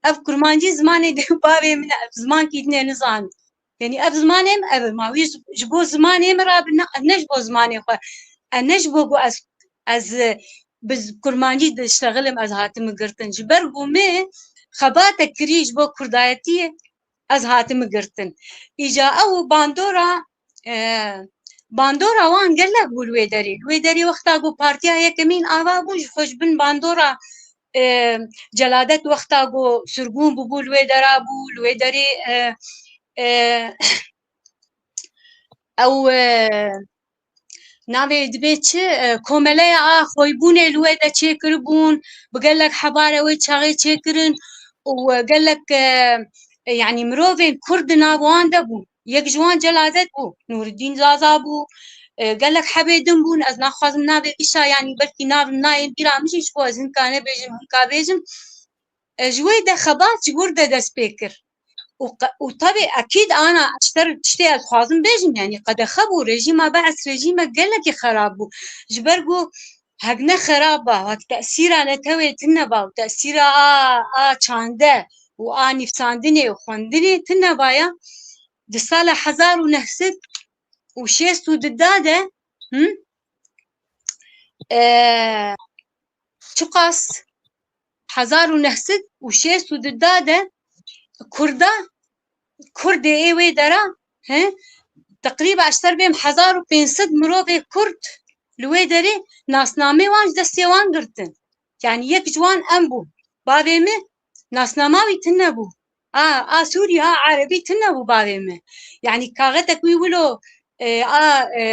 ev kurmancî zimanê de bavê min ev zimankî dinê nizan yanî ev zimanê min ev ma wî ji bo zimanê min rabin ne ji bo zimanê xwe ne ji bo got ez bi kurmancî diştexilim ez hatime girtin ji ber ku me xebatek kirî ji bo kurdayetiyê ez hatime girtin îca ew bandora wan gelek bû li wê derê wexta got partiya yekemîn ava bû ji xwe ji bin bandora celadet wexta got sirgûn bûbû li wê dera bû li wê derê ew navê dibe çi komeleya a xweybûnê li wê de çêkiribûn bi gelek hebara wê çaxê çêkirin û gelek yanî mirovên Kurd di nav wan de bûn yek ji wan celadet bû Nûreddîn Zaza bû gelek hebê din bûn ez naxwazim navê îşa yanî belkî navim nayê bîra min jî ji bo ez hinka nebêjim hinka bêjim ji wê de xebat ji wir de dest pê kir û tabii ekîd ana tiştê ez xwazim bêjim yanî qedexe bû rejîma Bees rejîmek gelekî xerab bû ji ber got hek ne xerab ba hek te'sîra netewê tune ba û te'sîra a çande û a nîvsandinê û xwendinê tune ba ya di sala 1960 de çi qas 1960 de Kurdê ê wê dera teqrîba eşter bêm 1500 mirovê Kurd li wê derê nasnamê wan ji destê wan girtin yanî yek ji wan em bûn bavê me nasnama wî tune bû a Sûrî a Erebî tune bû bavê me yanî kaxetek wî wilo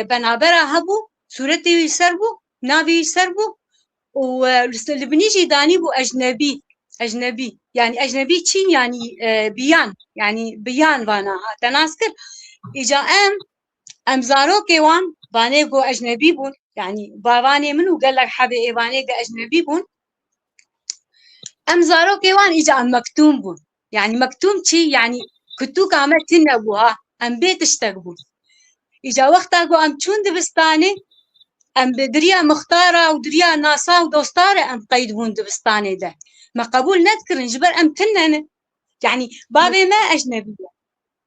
benabera hebû sûretê wî ser bû navê wî ser bû û li binî jî danî bû ecnebî yani ecnebî çîn yani biyan vana te nas kir îca em zarokê wan banê got ecnebî bûn يعني باباني منو قال لك حبي ايواني اجنبي بون ام زارو كيوان اجا ام مكتوم بون يعني مكتوم شي يعني كتوك عملت نبوها ام بيت اشتغبون اجا وقت اقو ام چون دبستاني ام بدريا مختارة ودريا ناسا ودوستارة ام قيد بون دبستاني ده ما قبول نذكر نجبر ام تنن يعني بابي ما اجنبية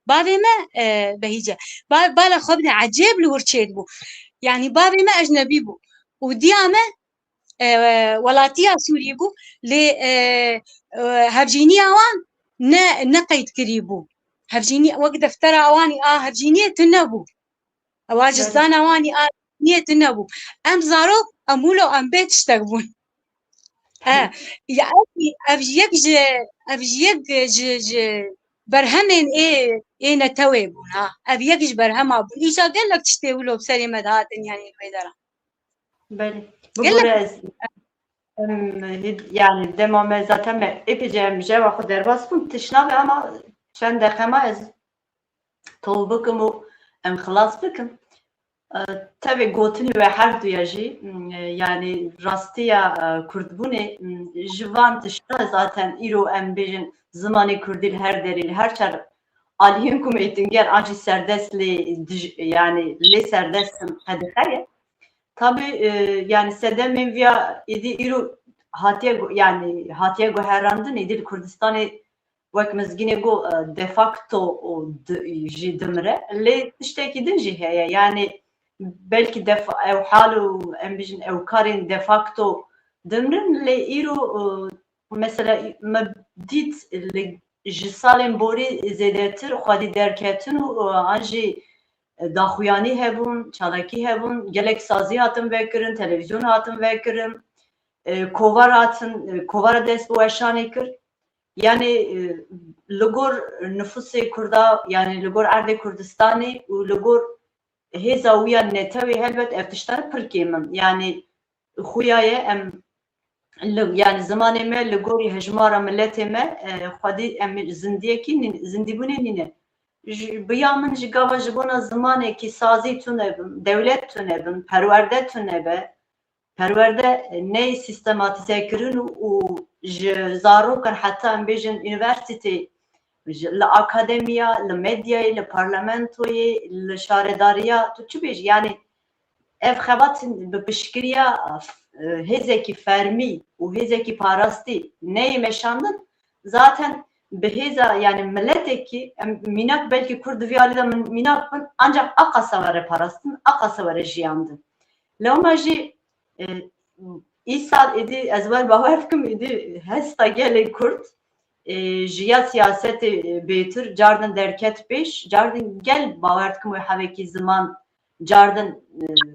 بابي ما بهيجة بالا خبنا عجيب لورشيد بو يعني بابي ما اجنبي بو وديامه ولاتيا سوري بو ل هفجيني اوان نقيد كريبو هفجيني وقت افترى اواني هفجينيه تنبو اواجزان اواني نيه تنبو ام زارو امولو ام بيت اشتغبون يعني افجيك ج برهمين ايه نتوي بون افجيك برهما بون ايشا قال لك تشتي ولو بسري مدهاتن يعني الويدرا بله قال لك بگوره yani demame zaten me epeyce cevap xwe derbas bûn tişnabe ama çend deqema ez tov bikim û em xilas bikim tevê gotinê we her duya jî yani rastiya Kurdbûnê ji van tişta zaten îro em bêjin zimanê Kurdî li her derê li her çar aliyên ku mêtinger an jî serdest lê yani lê serdestin qedixeye tabii yani sedemên viya êdî îro hatiye guherandin êdî li Kurdistanê wek Mizgînê got de facto jî dimire lê tiştekî din jî heye yani belki ew hal û em bêjin ew karên de facto dimirin lê îro mesela me dît ji salên borî zêdetir xwedî derketin û an jî daxuyanî hebûn, çalakî hebûn, gelek sazî hatin vekirin, televîzyon hatin vekirin, kovara dest bi weşanê kir. Yani li gor nüfusê Kurda yani li gor erdê Kurdistanê û li gor hêza wî ya netewê helbet ev tiştar pir kêm in. Yani xuya ye em yani zimanê me li gorî hejmara milletê me xwedî em zindîbûnê nîne. Biya min ji gava ji bona zimanekî sazî tune bin, dewlet tune bin, perwerde tune be, perwerde ney sistematizekirin û ji zarokan heta em bêjin üniversitê li akademiya, li medyayê, li parlamentoyê, li şaredariya tu çi bêjî yani ev xebatin bi piştgiriya hêzekî fermî û hêzekî parastî neyê meşandin zaten behêza yani milletekî mînak belkî Kurd vî alî de mînak bin ancak aqasa were parastin aqasa were jiyandin lewma jî îsal êdî ez wer bawer bikim êdî hesta gelê Kurd jiya siyasetê bêtir cardin derket pêş cardin gel bawer dikim wê hevekî ziman cardin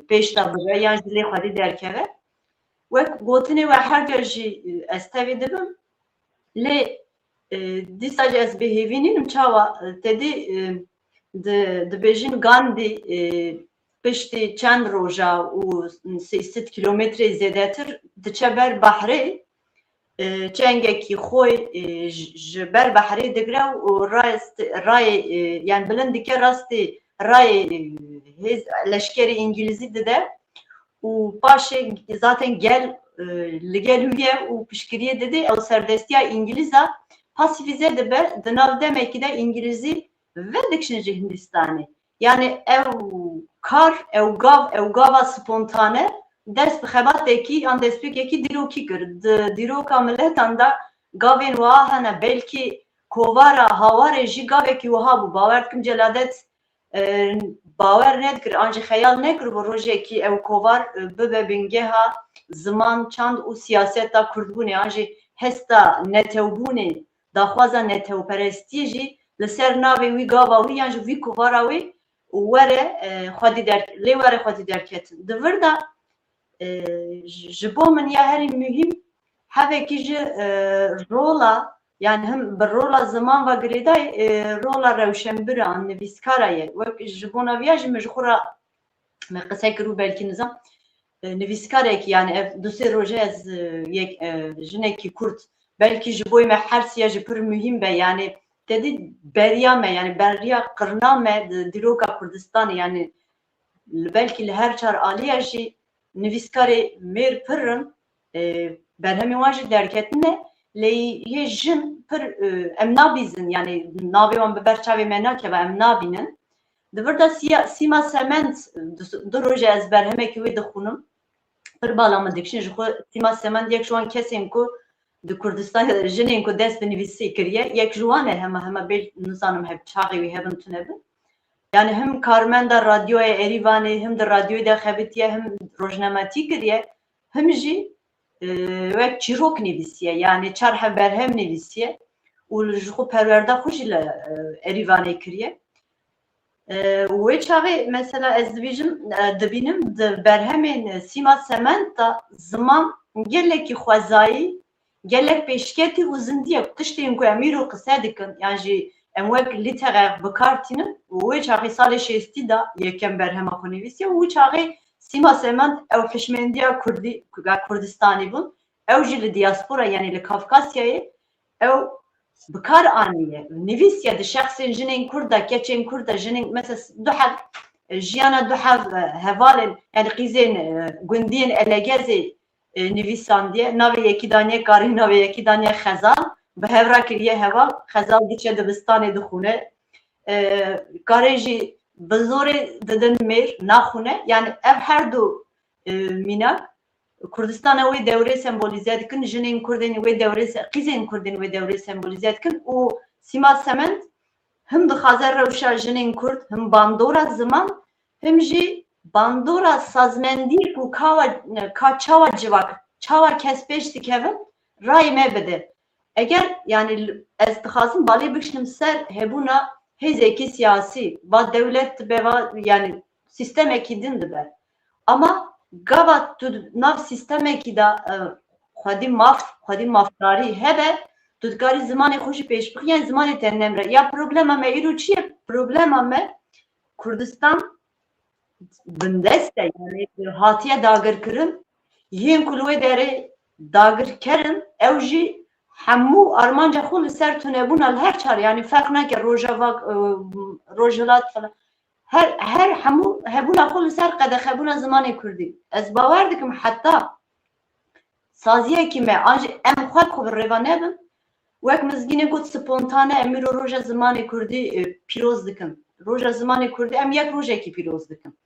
pêş da bibe yan ji lê xwedî derkeve wek gotinê we her ger jî ez tevê dibim lê dîsa jî ez bêhêvînînim çawa tedî dibêjin Gandî piştî çend roja û 300 kilometrê zêdetir diçe ber behrê çengekî xwe ji ber behrê digre û rayê yani bilind dike rastî rayê leşkerê İngilîzî dide û paşê zaten gel li gel wî û piştgiriyê didê ew serdestiya İngilîza pasîfize dibe di nav demekî de İngilîzî vedikşin ji Hindistanê yani ew kar ew gava spontane dest bi xebatekî an destpêkekî dîrokî kir di dîroka milletan da gavên wiha hene belkî kovara hawarê jî gavekî wiha bû bawer dikim celadet bawer nedikir an jî xeyal nekiribû rojekî ew kovar bibe bingeha ziman çand û siyaseta Kurdbûnê an jî hesta netewbûnê daxwaza netewperestiyê jî li ser navê wî gava wî yan ji vî kovara wê were lê were xwedî derketin di vir da ji bo min ya herî mühîm hevekî ji rola yani him bi rola ziman ve girêdayê rola rewşenbir an nivîskara ye wek ji bona vîya jî min ji xwe re me qise kir û belkî nizam nivîskarekî yani ev du sê roje ez yek jinekî Kurd belkî ji bo me hersiya jî pir mühîm be yani tedî beriya me yani beriya qirina me di dîroka Kurdistanê yani belkî li her çar aliya jî nivîskarê mêr pirin berhemê wan jî derketine lê yê jin pir em nabîzin yani navê wan bi ber çavê me nakeve em nabînin di vir de sîma sement du roje ez berhemekî wê dixwînim pir bala min dikişin ji xwe sîma sement yek ji wan kesên ku di Kurdistanê jinên ku dest bi nivîsê kiriye yek ji wan e hema bê nizanim hep çaxê wî hebin tune bin yani hem karmenda radyoya Erîvanê hem di radyoyê de xebitiye hem rojnametî kiriye hem jî wek çîrok nivîsiye yani çar hev berhem nivîsiye û ji xwe perwerda xwe jî li Erîvanê kiriye wê çaxê mesela ez dibînim di berhemên sîma sement da ziman gelekî xwezayî gelek pêşketî û zindiye tiştên ku em îro qise dikin yan jî em wek lîterer bikartînin û wê çaxê salê şêstî da yekem berhema xwe nivîsiye û wê çaxê sîma sement ew hişmendiya Kurdistanê bûn ew jî li diaspora yani li Kafkasyayê ew bikar aniye nivîsiye di şexsên jinên Kurd da keçên Kurd da jinên mesela du hev jiyana du hev hevalên yani qîzên gundiyên elegezê nivîsandiye navê yekî daniye karî navê yekî daniye xezal bi hevra kiriye heval xezal diçe dibistanê dixwîne karê jî bi zorê didin mêr naxwîne yani ev her du mînak Kurdistana wê dewrê sembolîze dikin jinên Kurdên wê dewrê qîzên Kurdên wê dewrê sembolîze dikin û sîma sement him dixwaze rewşa jinên Kurd him bandora ziman him jî bandora sazmendî û ka çawa civak çawa kespêş dikevin rayê me bide eger yani ez dixwazim balê bikişinim ser hebûna hêzekî siyasî va dewlet dibe va yani sistemekî din dibe ama gava tu nav sistemekî da xwedî mafdarî hebe tu dikarî zimanê xwe jî pêş bixî yên zimanê te nemre ya problema me îro çi ye problema me Kurdistan bindest e yani hatiye dagirkirin yên ku li wê derê dagirkerin ew jî hemû armanca xwe li ser tunebûna li her çar yani ferq neke rojava rojhilat falan her hemû hebûna xwe li ser qedexebûna zimanê Kurdî ez bawer dikim heta saziyekî me an jî em xwe xwe bi rêva nebin wek Mizgînê got spontane em îro roja zimanê Kurdî pîroz dikin roja zimanê Kurdî em yek rojekî pîroz dikin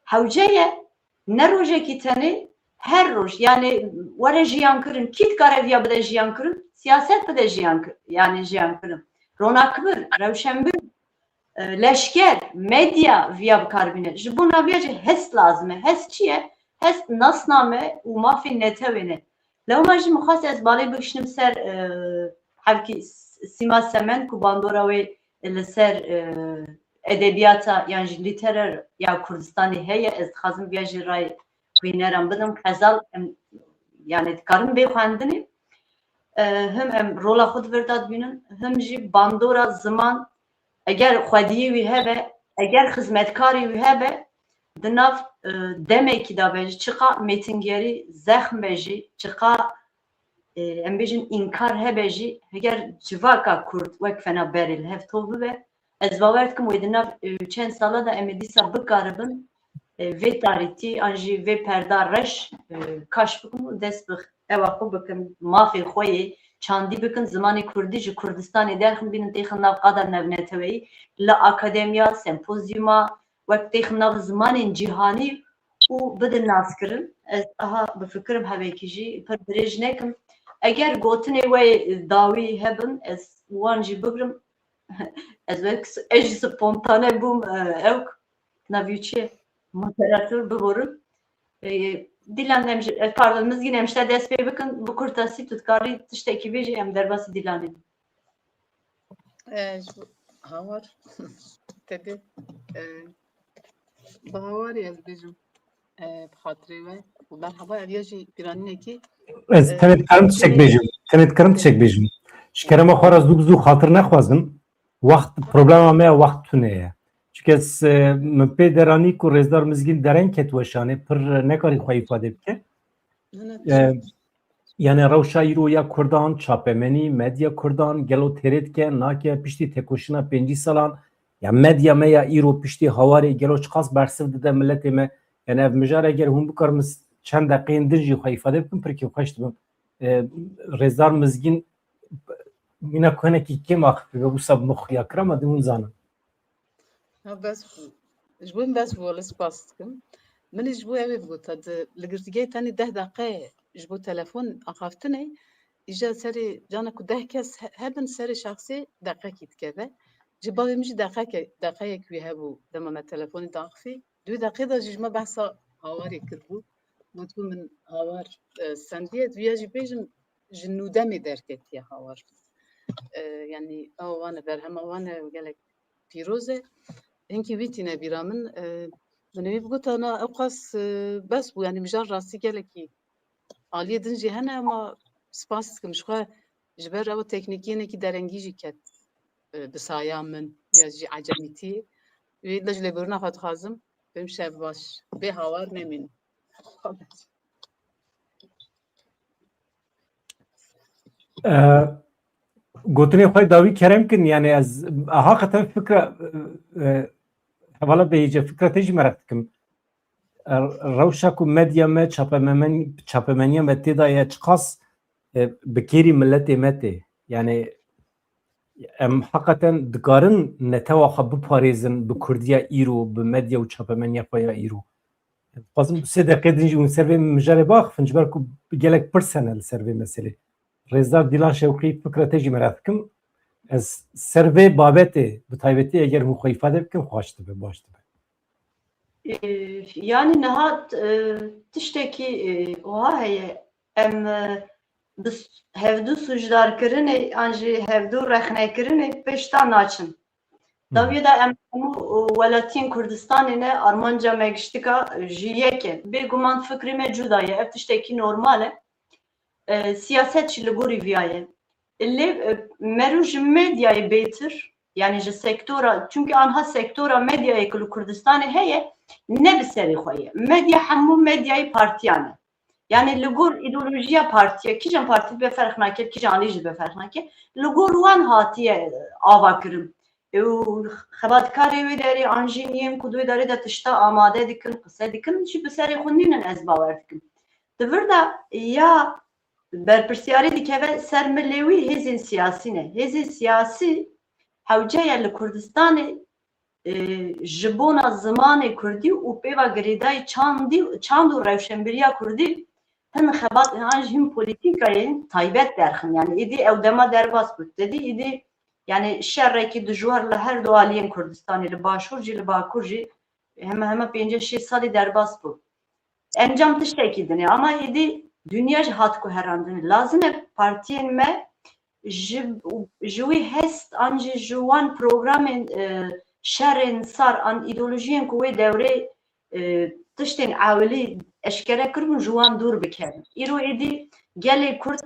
hewce ye ne rojekî tenê her roj yani were jiyan kirin kî dikare viya bide jiyan kirin siyaset bide jiyan yani jiyan kirin Ronak bir rewşenbir leşker medya viya bikarbîne ji bo naviya jî hest lazim e hest çi ye hest nasname û mafê netewêne lewma jî min xwast ez balê bikişinim ser hevkî sîma sement ku bandora wê li ser edebiyata yani jî lîterer ya Kurdistanê heye ez dixwazim viya jî rayê xwîneran bidim xezal yani dikarin bê xwendinê him em rola xwe di vir de dibînin him jî bandora ziman eger xwediyê wî hebe eger xizmetkarê wî hebe di nav demekî da be jî çiqa mêtingerî zexm be jî çiqa em bêjin înkar hebe jî heger civaka Kurd wek fena berê li hev tov bibe ez bawer dikim wê di nav çend sala da em ê dîsa bikaribin vê tarîtî an jî vê perda reş kaş bikim û dest bi ewa xwe bikin mafê xwe yê çandî bikin zimanê Kurdî ji Kurdistanê derxin bînin têxin nav qada nevneteweyî li akademiya sempozyuma wek têxin nav zimanên cîhanî û bidin naskirin ez aha bi fikirim hevekî jî pir dirêj nekim eger gotinê wê dawî hebin ez wan jî bigirim ez jî spontane bûm ew navî çi ye moderatör biborim Dîlan pardon Mizgîn em ji te dest pê bikin bi kurtasî tu dikarî tiştekî bêjî em derbasî Dîlanê hawar tedê bi hawarê ez bêjim bi xatirê we û merheba ev ya jî pîranînekî Ez tenê dikarim tiştek bêjim tenê dikarim tiştek bêjim ji kerema xwe re zû bi zû xatir nexwazim wext problema me ya wext tune ye çünkü ez min pê deranî ku rêzdar Mizgîn dereng ket weşanê pir nekarî xwe îfade bike yani rewşa îro ya Kurdan çapemenî medya Kurdan gelo têrê dike nake piştî têkoşîna 5 salan ya medya me ya îro piştî hawarê gelo çiqas bersiv dide milletê me yani ev mijar eger hûn bikarin çend deqeyên din jî xwe îfade bikim pirkî xweş dibim. Rêzdar Mizgîn mîna ku hinekî kêm axife ve wisa bi min xuya kir ama din zanin. بس ji bo min bes bû spas dikim. Min ji bo ew ê bigota li girtîgehê tenê 10 deqe ji bo telefon axaftinê îja serê cana ku 10 kes hebin serê şexsê deqekî dikeve. Ji bavê min jî deqeyek wî hebû dema me telefonê daxivî. Dû deqê de ji me behsa hawarê kirbû. Gotbû min hawar sendiye duya jî bêjim ji nûdemê derketiye hawar. Yani ew wan e berhema wan e gelek pîroz e. Hinkî wî tîne bîra min min ê bigota na ew qas bes bû yani mijan rastî gelekî aliyê din jî hene ama spas dikim ji xwe ji ber ew teknîkî hinekî derengî jî ket bi saya min ya jî ecemîtî wê de ji lêborîna xwe dixwazim bêhim şev baş bê hawar nemînim. Gotinê xwe dawî kerem kin yani ez haqiqeten fikra hevala Behîce fikra te jî merak dikim. Rewşa ku medya me çapemeniya me tê da ye çi qas bi kêrî milletê me tê. Yani em haqiqeten dikarin netewa xwe biparêzin bi Kurdiya îro bi medya û çapemeniya xwe ya îro. Dixwazim du sê deqê din jî hûn ser vê mijarê biaxivin ji ber ku gelek pirs hene li ser vê meselê. Rêzdar Dîlan Şewqî fikra te jî merak dikim. Ez ser vê babetê bi taybetî eger hûn xwe îfade bikin xweş dibe baş dibe. Yani nihat tiştekî wiha heye em bi hevdû sucdarkirinê an jî hevdû rexnekirinê pêşta naçin. Davî de em hemû welatiyên Kurdistanê ne armanca me giştika ji yek e. Bêguman fikrê me cuda ye. Ev tiştekî normal e. Siyaset jî li gorî vîya ye. Lê merû ji medyayê bêtir yani ji sektora çünkü anha sektora medyayê ku li Kurdistanê heye ne bi serê xwe ye. Medya hemû medyayê partiyan e. Yani li gor îdeolojiya partiye kîjan partî bi ferq nake kîjan alî jî bi ferq nake li gor wan hatiye avakirin. Û xebatkarê wê derê an jî niyên ku wê derê de tişta amade dikin qise dikin jî bi serê xwe nînin ez bawer dikim. Di vir de ya berpirsyarî dikeve ser milê wî hêzên siyasî ne. Hêzên siyasî hewceya li Kurdistanê ji bona zimanê Kurdî û pêva girêdayî çand û rewşenbîriya Kurdî hin xebat an jî hin polîtîkayên taybet derxin. Yani êdî ew dema derbas bû. Dedî êdî yani şerrekî dijwar li her du aliyên Kurdistanê li başûr jî li bakur jî heme 5-6 salî derbas bû. Encam tiştekî dinê ama êdî dünya ji hat ku herandin. Lazim e partiyên me ji wî hest an jî ji wan programên şerên sar an îdeolojiyên ku wê dewrê tiştên awilî eşkere kirbûn ji wan dûr bikevin. Îro êdî gelê Kurd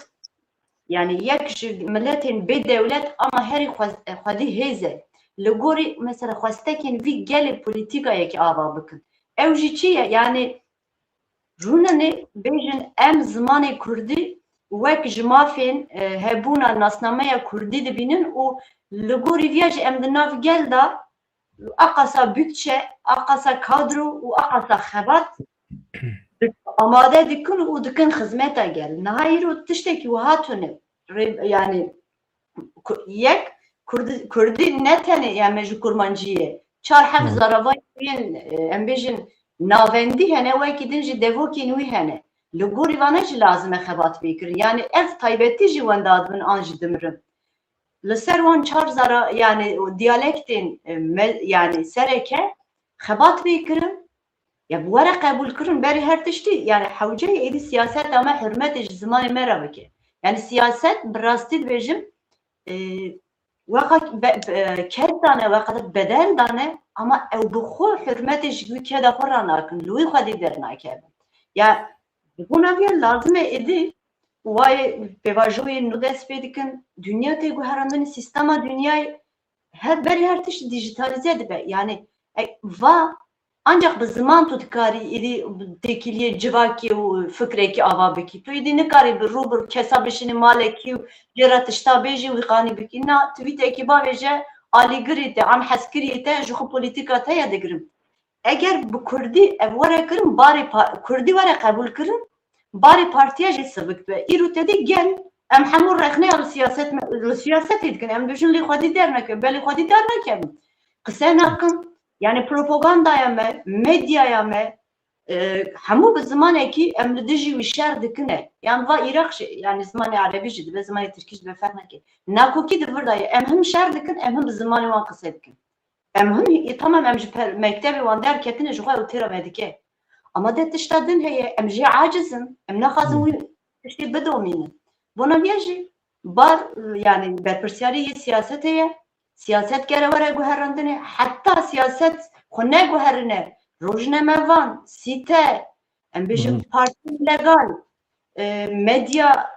yani yek ji milletên bê dewlet ama herî xwedî hêz e. Li gorî mesela xwestekên vî gelê polîtîkayekî ava bikin. Ew jî çi ye? Yani rûnenê bêjin em zimanê Kurdî wek ji mafên hebûna nasnameya Kurdî dibînin û li gorî viya jî em di nav gel da aqasa bütçe, aqasa kadro û aqasa xebat amade dikin û dikin xizmeta gel. Nihayî îro tiştekî wiha tune yani yek Kurdî ne tenê yani ji kurmanciyê çar hev zaravayên em bêjin navendî hene wekî din jî devokên wî hene. Li gorî wan jî lazim e xebat bêkirin. Yani ev taybetî jî wenda dibin an jî dimirin. Li ser wan çar zara yani diyalektên yani sereke xebat bêkirin ya were qebûl kirin berî her tiştî yani hewceyê êdî siyaset ama hürmetê ji zimanê me re bike. Yani siyaset bi rastî dibêjim weqet kes dane weqet bedel dane ama ew bi xwe hürmetê ji wî keda xwe ranakin li wî xwedî dernakevin. Ya bûna vê lazim e êdî wayê pêvajoyên nû dest pê dikin dünya tê guherandinê sîstema dünyayê berî her tiştî dijîtalîze dibe. Yani va ancak bi ziman tu dikarî êdî têkiliyê civakê û fikrekî ava bikî. Tu êdî nikarî bi rû bir kesa bişînî malekî û jêra tişta bêjî wî qanî bikî. Na twîtekî bavêje alîgirê te an hezkiriyê te ji xwe polîtîka te ya digirim. eğer bu Kurdî ev were kirin barê Kurdî were qebûl kirin barê partiya jî sivik be. Îro te dî gel em hemû rexneya li siyasetê dikin. Em dibêjin lê xwedî derneke belê xwedî dernekevin. Qise nakin yani propagandaya me, medyaya me hemû bi zimanekî em li dijî wî şer dikine. Yani va Iraq yani zimanê Erebî jî dibe zimanê Tirkî jî dibe fehm neke. Nakokî di vir daye em him şer dikin em him bi zimanê wan qise dikin. Em him tamam em ji mektebê wan derketine ji xwe ew têra me dike. Ama de tişta din heye em jî acizin. Em naxwazin wî tiştê bidomînin. Bona jî bar yani berpirsyariyê siyaset heye. Siyaset gere were guherandinê. Heta siyaset xwe neguherîne. Rojnamevan, sîte, em bêjin partî legal, medya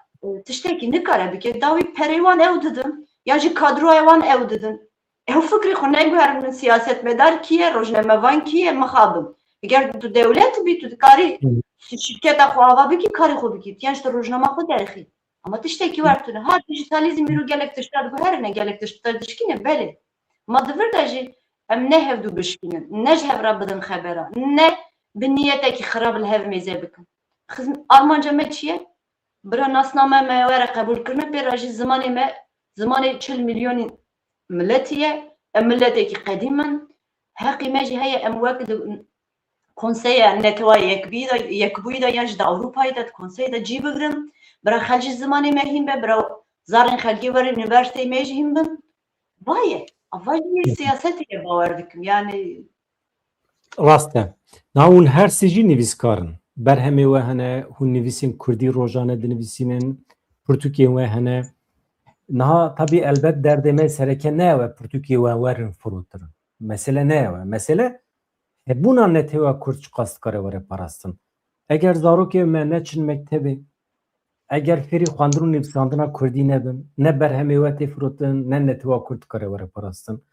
tiştekî nikare bike. Dawî perê wan ew didin ya jî kadroya wan ew didin. Ew fikrê xwe neguherînin siyasetmedar kî ye, rojnamevan kî ye, mixabin. Eğer tu devlet bî tu dikarî şirketa xwe ava bikî karî xwe bikî. Tiyan ji te rojnama xwe derxî. Ama tiştekî wertune. Ha dijîtalîzm îro gelek tişta diguherîne, gelek tişta dişkîne belê. Ma di vir de jî em ne hevdû bişkînin, ne ji hev re bidin xebera, ne bi niyetekî xirab li hev mêze bikin. Armanca me çi ye? Bira nasname me were qebûlkirine pêra jî zimanê me zimanê 40 milyonî milletî ye, em milletekî qedîm in. Heqî me jî heye em wek di konseya netewayê yekbûyî de yan ji di Ewropayê de di konseyê de cî bigirin. Bira xelkî zimanê me hîn be, bira zarên xelkî were üniversiteyê me jî hîn bin. Vaye, ava jî siyasetê bawer dikim yani. Rast e. Na hûn her sê jî nivîskarin. Berhemê we hene, hûn nivîsên Kurdî rojane dinivîsînin, pirtûkên we hene. Niha tabii elbet derdê me sereke ne we pirtûkê we werin firotirin. Mesele ne we? Mesele hebûna netêwa Kurd çi qas dikare were parastin. Eger zarokê me neçin mektebê, eger fêrî xwendin û nivîsandina Kurdî nebin, ne berhemê we tê firotin, ne netêwa Kurd dikare were parastin.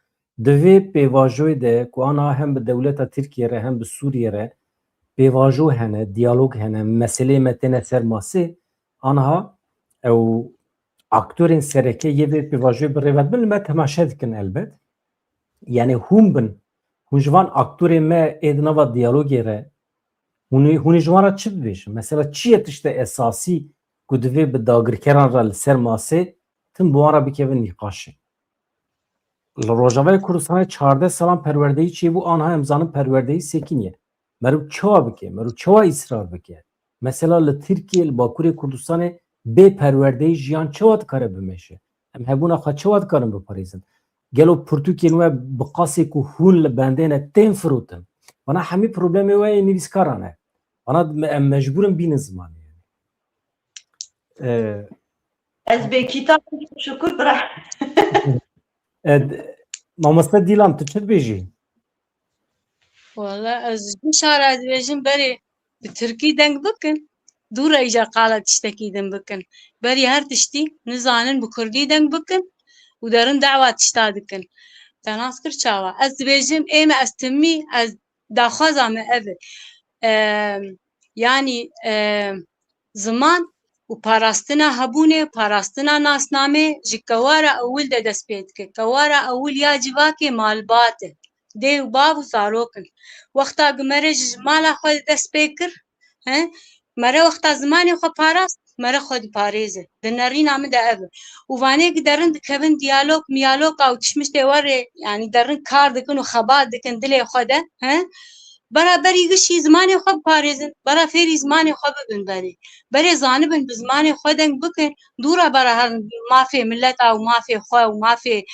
Di vê pêvajoyê de ku ana hem bi dewleta Tirkiye re hem bi Sûriye re pêvajo hene, diyalog hene, meselê me têne ser masê, aniha ew aktörên sereke yê vê pêvajoyê bi rêvet bin li me temaşe dikin elbet. Yani hûn bin, hûn ji van aktörên me ê di nava diyalogê re hûn ê ji wan re çi dibêjin? Mesela çi ye tişte esasî ku divê bi dagirkeran re li ser masê tim bi wan re bikevin nîqaşê. Li Rojavayê Kurdistanê 14 salan perwerdeyî çêbû aniha em zanin perwerdeyî sêkîn ye. Merû çawa bike, merû çawa îsrar bike. Mesela li Tirkiye, li Bakurê Kurdistanê bê perwerdeyî jiyan çawa dikare bimeşe? Em hebûna xwe çawa dikarin biparêzin? Gelo pirtûkên we bi qasê ku hûn li bendêne tên firotin. Bana hemî problemê we yê nivîskaran e. Bana em mecbûrin bînin zimanê. Ez bê kitapê şukur bira. Mamoste Dîlan tu çi dibêjî? Valla ez şara dibêjim berê bi Tirkî deng bikin. Dûra îja qala tiştekî din bikin. Berî her tiştî nizanin bi Kurdî deng bikin û derin dewa tişta dikin. Te nas kir çawa. Ez dibêjim ême ez timî ez daxwaza me ev e. Yani ziman û parastina hebûnê, parastina nasnamê ji kewara ewil de dest pê dike. Kewara ewil ya civakê malbat e. Dê û bav û zarokin. Wexta ku mere ji mala xwe dest pê kir, mere wexta zimanê xwe parast, mere xwe diparêze. Di nerîna min de ev e. û vanê ku derin dikevin diyalog, miyaloga û tişmiştê werê yani derin kar dikin û xebat dikin dilê xwe de, beraberî gişî zimanê xwe biparêzin, bera fêrî zimanê xwe bibin berê. Berê zanibin bi zimanê xwe deng bikin, dûra bera her mafê milleta û mafê xwe û mafê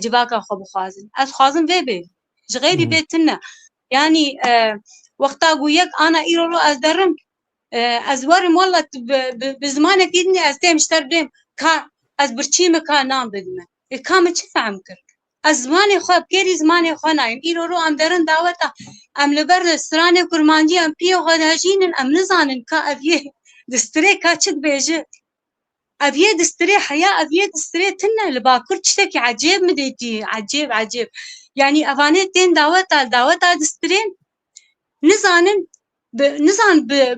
civaka xwe bixwazin. Ez xwazim vê bê. Ji xêrî bê tin ne. Yani wexta ku yek ana îro ro ez derim, ez werim walla bi zimanekî dinê ez têm ji ter bêm ka ez birçî ka nan bidime. Ka me çi fehm kir? Ez zimanê xwe pêrî zimanê xwe nayêm. Îro ro em derin daweta em li ber stranê kurmancî em piyê xwe dihejînin em nizanin ka ev yê di stirê ka çi dibêje. Ev yê di stirê heya ev yê di stirê tin ne li Bakur tiştekî ecêb mi dêtî? Ecêb. Yani evanê tên daweta di stirên nizanin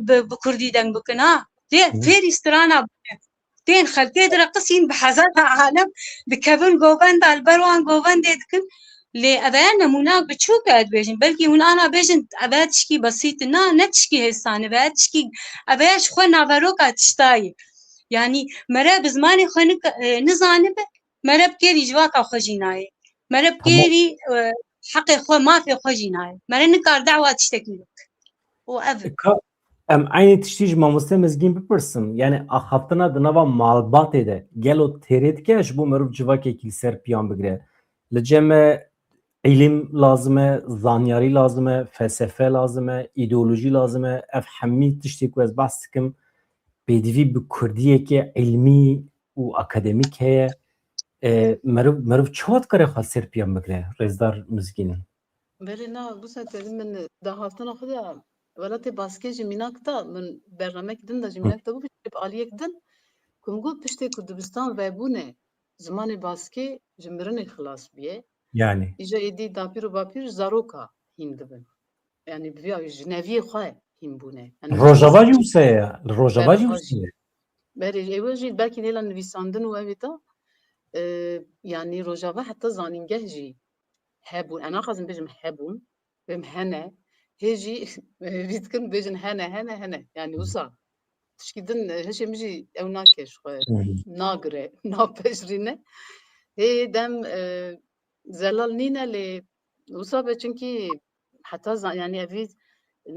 bi Kurdî deng bikin ha. Dê fêrî strana bike. Tên xelkê direqisîn bi hezara alem dikevin govenda li ber wan govendê dikin. لێ ئەڤەیە نمونە بچووکە دەبێژن بەلکی هون ئانا بێژن ئەڤەیە تشکی بەسیت نا نە تشکی هێستانە ئەڤەیە تشکی ئەڤەیەش خۆ ناڤەرۆکا تشتایە یعنی مەرە bi zimanê xwe nizanibe mere bi kêrî civaka xwe jî nayê mere bi kêrî heqê xwe mafê xwe jî nayê mere nikar dewa tiştekî bike û ev Em aynı tiştî ji mamoste Mizgîn bipirsim yani axaftina di nava malbatê de gelo têrê dike ji bo mirov civakekî ser piyan bigire li cem ilim lazım e, zanyarî lazım e, felsefe lazım e, îdeolojî lazım e ev hemî tiştê ku ez behs dikim pêdivî bi kurdiyekê ilmî û akademîk heye mirov çawa dikare xwe ser piyan bigire rêzdar Mizgîn Belê na bu sete min dahatına xwe de welatê baskê ji mînak da min bernamek din da ji mînak da bû aliyek din ku min got piştê ku dibistan vebûne zimanê baskê ji mirinê xilas bûye yani îja êdî dapîr û bapîr zaroka hîn dibin yani biya ji neviyê xwe hîn bûne rojava jî wisa ye li rojava jî wisa ye berê ew jî belkî nêla nivîsandin û evê da yani rojava heta zanîngeh jî hebûn em naxwazim bêjim hebûn bêjim hene hê jî vî dikin bêjin hene yani wisa tişkî din hişê min jî ew nake ji xwe nagire napejirîne hê dem zelal nîne lê wisa be çunkî heta yani evî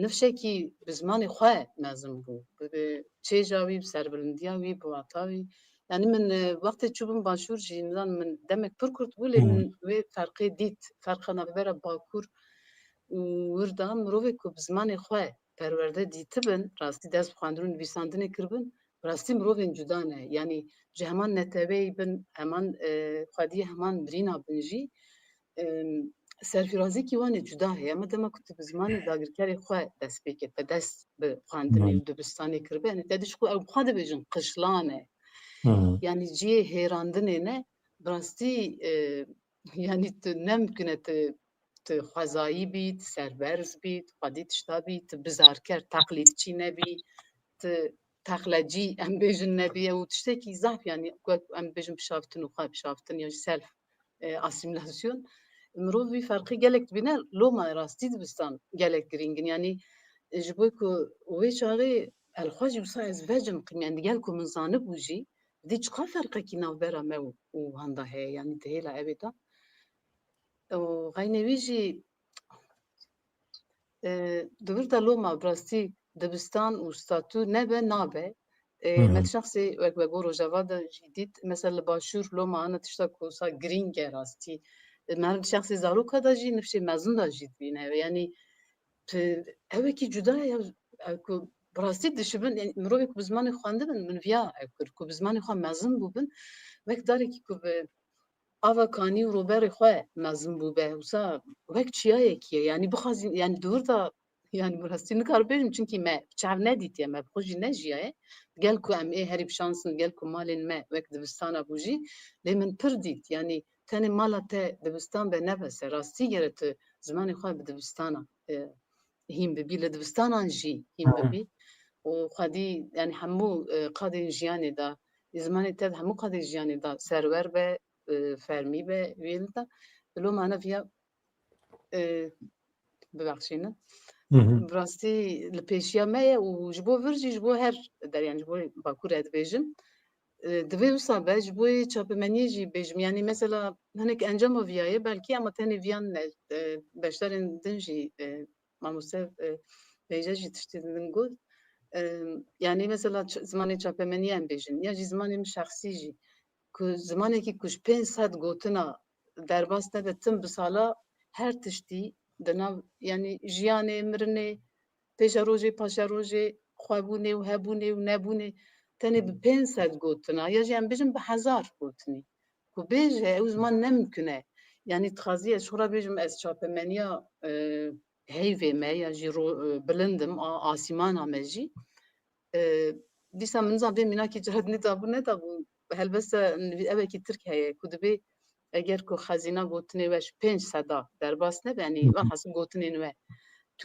nifşekî bi zimanê xwe mezin bû bi çêja wî bi serbilindiya wî bi wata wî yani min wextê çûbûm başûr jî nizan min demek pir kurt bû lê min wê ferqê dît ferqa navbera bakur û wirda mirovê ku bi zimanê xwe perwerde dîtibin rastî dest bi xwendin û nivîsandinê kiribin rastî mirovên cuda ne yani ji heman neteweyî bin heman xwediyê heman birîna bin jî serfîrazîkî wan ê cuda heye em dema ku tu bi zimanê dagirkerê xwe dest pê ket te dest bi xwendinê û dibistanê kiribe yani te diş ku ew xwe dibêjin qişlan e yani ciyê hêrandinê ne bi rastî yani tu nemkine tu xwezayî bî tu serberz bî tu xwedî tişta bî tu bizarker teqlîdçî nebî tu texlecî em bêjin nebî ew tiştekî zaf yani em bêjin pişavtin û xwe pişavtin ya jî self asîmilasyon mirov vî ferqî gelek dibîne loma rastî dibistan gelek girîngin yani ji bo ku wê çaxê elxwe jî wisa ez vecim qîm yani gel ku min zanibû jî dî çiqa ferqekî navbera me û handa heye yani di hêla evê da û xeynî wî jî di wir de loma bi rastî dibistan û statû nebe nabe me şexsê wek vego rojava de jî dît mesela li başûr loma hene tişta ku wisa girîng e rastî me şexsê zaroka da jî nifşê mezin da jî dibîne yani evekî cuda ye ku bi rastî dişibin mirovê ku bi zimanê xwendibin min viya ew kir ku bi zimanê xwe mezin bûbin wek darekî ku bi ava kanî û roberê xwe mezin bûbe wisa wek çiyayekî ye yani bixwazîn yani di wir da yani bi rastî nikarbêjim çunkî me çav nedîtiye me bi xwe jî nejiyaye gel ku em ê herî bişansin gel ku malên me wek dibistana bû jî lê min pir dît yani tenê mala te dibistan be nebese rastî gere tu zimanê xwe bi dibistana hîn bibî li dibistanan jî hîn bibî û xwedî yani hemû qadên jiyanê da zimanê te hemû qadên jiyanê da serwer be fermî be wê da loma hene viya bibexşînin bi rastî li pêşiya me ye û ji bo vir jî ji bo her deryan ji bo bakurê dibêjim divê wisa be ji bo çapemeniyê jî bêjim yani mesela hinek encama viyaye belkî ama tenê viyan ne beşdarên din jî mamoste bêje jî tiştê din got yani mesela zimanê çapemeniyê em bêjin ya jî zimanê min şexsî jî ku zimanekî ku ji 500 gotina derbas nebe tim bi sala her tiştî di nav yani jiyanê mirinê pêşa rojê paşa rojê xwebûnê û hebûnê û nebûnê tenê bi 500 gotina ya jî em bêjin bi 1000 gotinî ku bêje ew ziman nemimkün e yani dixwazî ez xwe bêjim ez çapemeniya heyvê me ya jî bilindim a asîmana me jî dîsa min zan vê mînakê cihet nedabû nedabû helbeste evekî Tirk heye ku dibê eger ku xezîna gotinê we ji 500 derbas nebe yani velhasıl gotinên we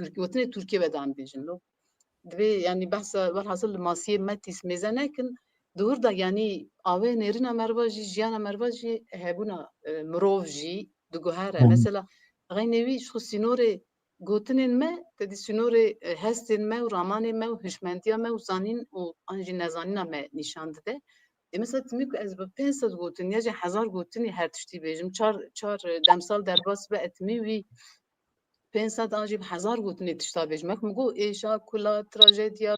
gotinê Tirkiye ve de em bêjin lo divê yani behsa velhasıl li masiyê me tîs mêze nekin di wir da yani avê nêrîna merva jî jiyana merva jî hebûna mirov jî دگوهره مثلا اگه نوی شو سینور گوتنین ما تدی سینور هستین ما و رامان ما و هشمندیا ما و زانین و آنجی نزانین ما نشان داده مثلا تمی که از به 500 گوتن یا 1000 گوتنی هر تشتی بیجم چهار دمسال در باس به اتمی وی 500 آنجی 1000 گوتنی تشتا بیجم مگو ایشا کلا تراژدیا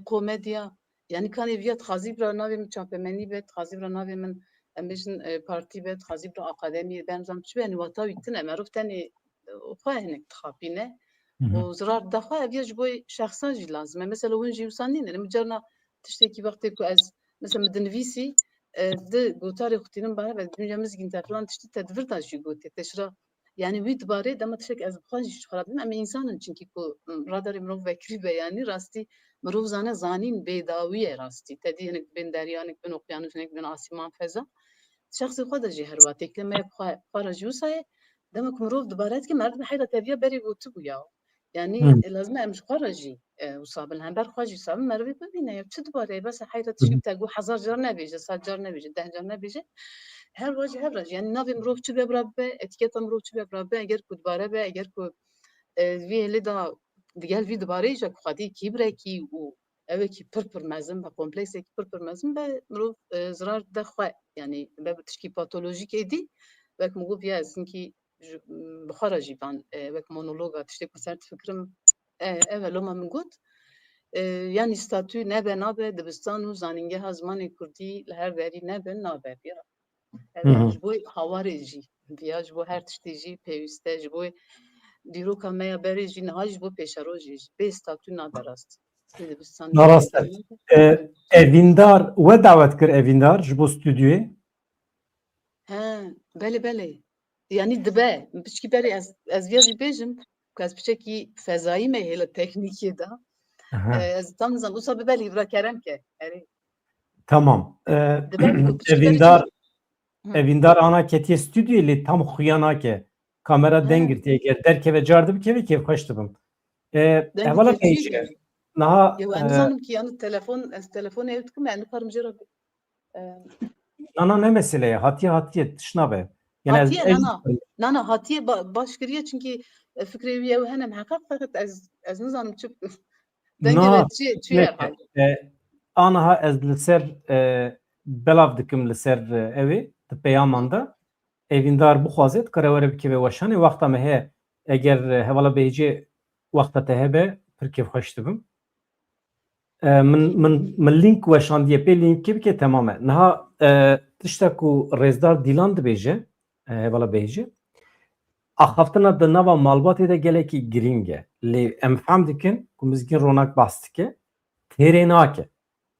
komedya yani kanı viyat xazib ra navim çapemeni bet xazib ra navim min ambition parti bet xazib ra akademi ben zam çu yani vata bitin emeruf tani xaynek txapine o zarar dafa viyaj boy şahsan ji lazım mesela hun ji usanin yani mücerna tişteki vakti ku az mesela mednivisi de gotari xutinin bara ve dünyamız ginta falan tişti tedbir ta ji gote teşra yani vid bare dama tişek az xaj ji xarabim ama insanın çünkü ku radar imrov vekri beyani rasti مروف زانه زانین بیداویه راستی تدیه بین دریانک بین اقیانوسنک بین آسمان فضا شخص خود جهر و تکلمه خارجوسه دمك مروف دبارات که مرد حیرت تبیا بری گوتو بیا yani لازم امش خارجی وصاب الهم بر خارجی صاب مروی ببینه یا چه دوباره بس حیرت شی تگو 1000 جار نبیجه 100 جار نبیجه 10 جار نبیجه her vaje yani navi mروف çu bebrabe etiket mروف çu bebrabe eğer ku dubare be eğer ku vi da دیگه وی دوباره ایجا خودی کیبره کی و اوه کی پر مزم و کمپلکس کی پر مزم به مرو زرار دخواه یعنی به تشکی پاتولوژیک ایدی وک مگو بیا از اینکه بخارا جیبان وک مونولوگا تشتی کنسرت فکرم اوه لوما من گود yani statü ne be nabe dibistan u zaningge hazmanê Kurdî li her derî nebe nabe bira ji bo hawarê jî viya ji bo her tiştî jî pêwîst e ji bo دیروکا میا بری جی نهاج بو پیشروجی به ستاتو نادراست ناراست evindar ve davet kir evindar ji bo stüdyoyê ha bele yani dibe biçki beri ez viyajî bêjim ku ez piçekî fezayî me hêla teknîkê da ez tam nizam wisa bibelî vira kerem ke tamam evindar ana ketiye stüdyoyê lê tam xuyana ke kamera dengirtiye ger derkeve cardı bir keve kev kaçtım. Evvela peyçe. Naha. Ya ben zanım ki yani telefon evtkim yani karımcıra. Nana ne meseleye? Hatiye tışna be. Yani hatiye nana hatiye başkiriye çünkü fikrevi ev henem hakik fakat az ne zanım çıp. Dengeve çi yapar. Anaha ez liser belav dikim liser evi peyamanda. Evindar bixwazet karewere bikeve weşanê wexta me heye eger hevala Behîce wexta te hebe pir kêf xweş dibim min link weşandiye pê linkê bike temam e niha tiştek ku rêzdar Dîlan dibêje hevala Behîce axaftina di nava malbatê de gelekî girîng e lê em fehm dikin ku Mizgîn Ronak bahs dike têrê nake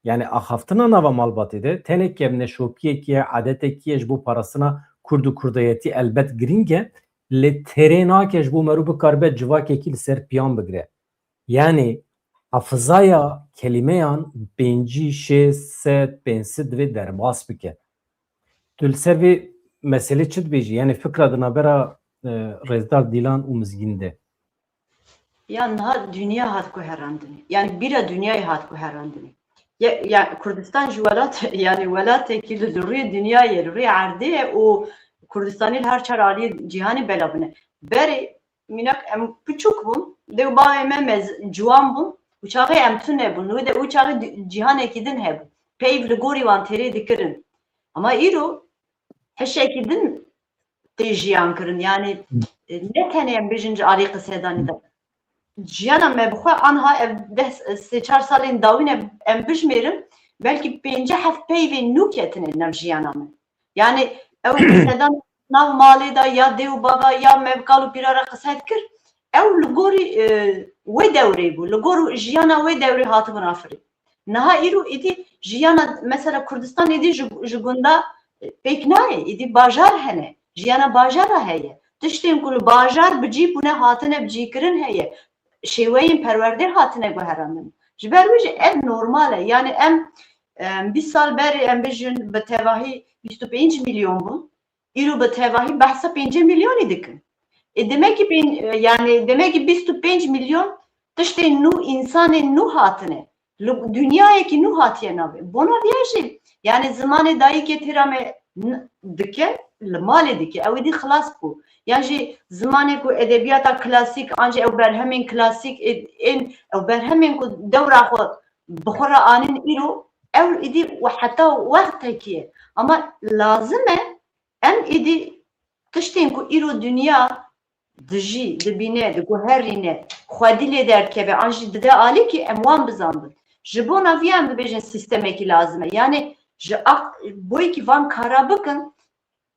yani axaftina nava malbatê de tenekê neşokiyekî ye adetekî ye ji bo parastina Kurdu Kurdayetî elbet girîng e lê têrê nake ji bo merû bikarbe civakekî li ser piyan bigire yani hafızaya kelimeyan 5 6 7 divê derbas bike tu li ser vê meselê çi dibêjî yani fikra di navbera rêzdar Dîlan û Mizgîn de yani dünya hat ku herandinê yani bira dünyayê hat ku herandinê yani Kurdistan ji welat yani welatekî li rûyê dünyayê li rûyê erdê û Kurdistanê her çar aliyê cîhanê belavine berê mînak em piçûk bûn dê bavê me ciwan bûn û çaxê em tune bûn wê de û çaxê cîhanekî din hebû peyv li gorî wan têrê dikirin ama îro heşekî din tê jiyan kirin yani ne tenê em bêjin ji alî qisedanî de ciyana me bixwe anha ev 3-4 salên dawîne em bijmêrin belkî 5-7 peyvê nû ketine nav jiyana me yani ew qisedan nav malê da ya dê û baba ya mevkal û pîrara qise dikir ew li gorî wê dewrê bû li gor jiyana wê dewrê hatibin afirî niha îro êdî jiyana mesela Kurdistan êdî ji gunda pêk nayê êdî bajar hene jiyana bajara heye tiştên ku li bajar bicî bûne hatine bicîkirin heye şêweyên perwerdê hatine guherandin ji ber wê jî ev normal e yani em 20 sal berê em bêjin bi tevahî 25 milyon bûn îro bi tevahî behsa 5 milyonê dikin demek ki yani demek ki 25 milyon tiştên nû insanên nû hatine dünyayekî nû hatiye navê bona diye jî yani zimanê dayîkê têra me dike li malê dike ew êdî xilas bû yan jî zimanê ku edebiyata klasîk an jî ew berhemên klasîk ên ew berhemên ku dewra xwe bi xwe re anîn îro ew êdî heta wextekî ye ama lazim e em êdî tiştên ku îro dünya dijî dibîne diguherîne xwedî lê derkeve an jî dide alîkî em wan bizanbin ji bo naviya em dibêjin sîstemekî lazim e yani ji boyekî van kara bikin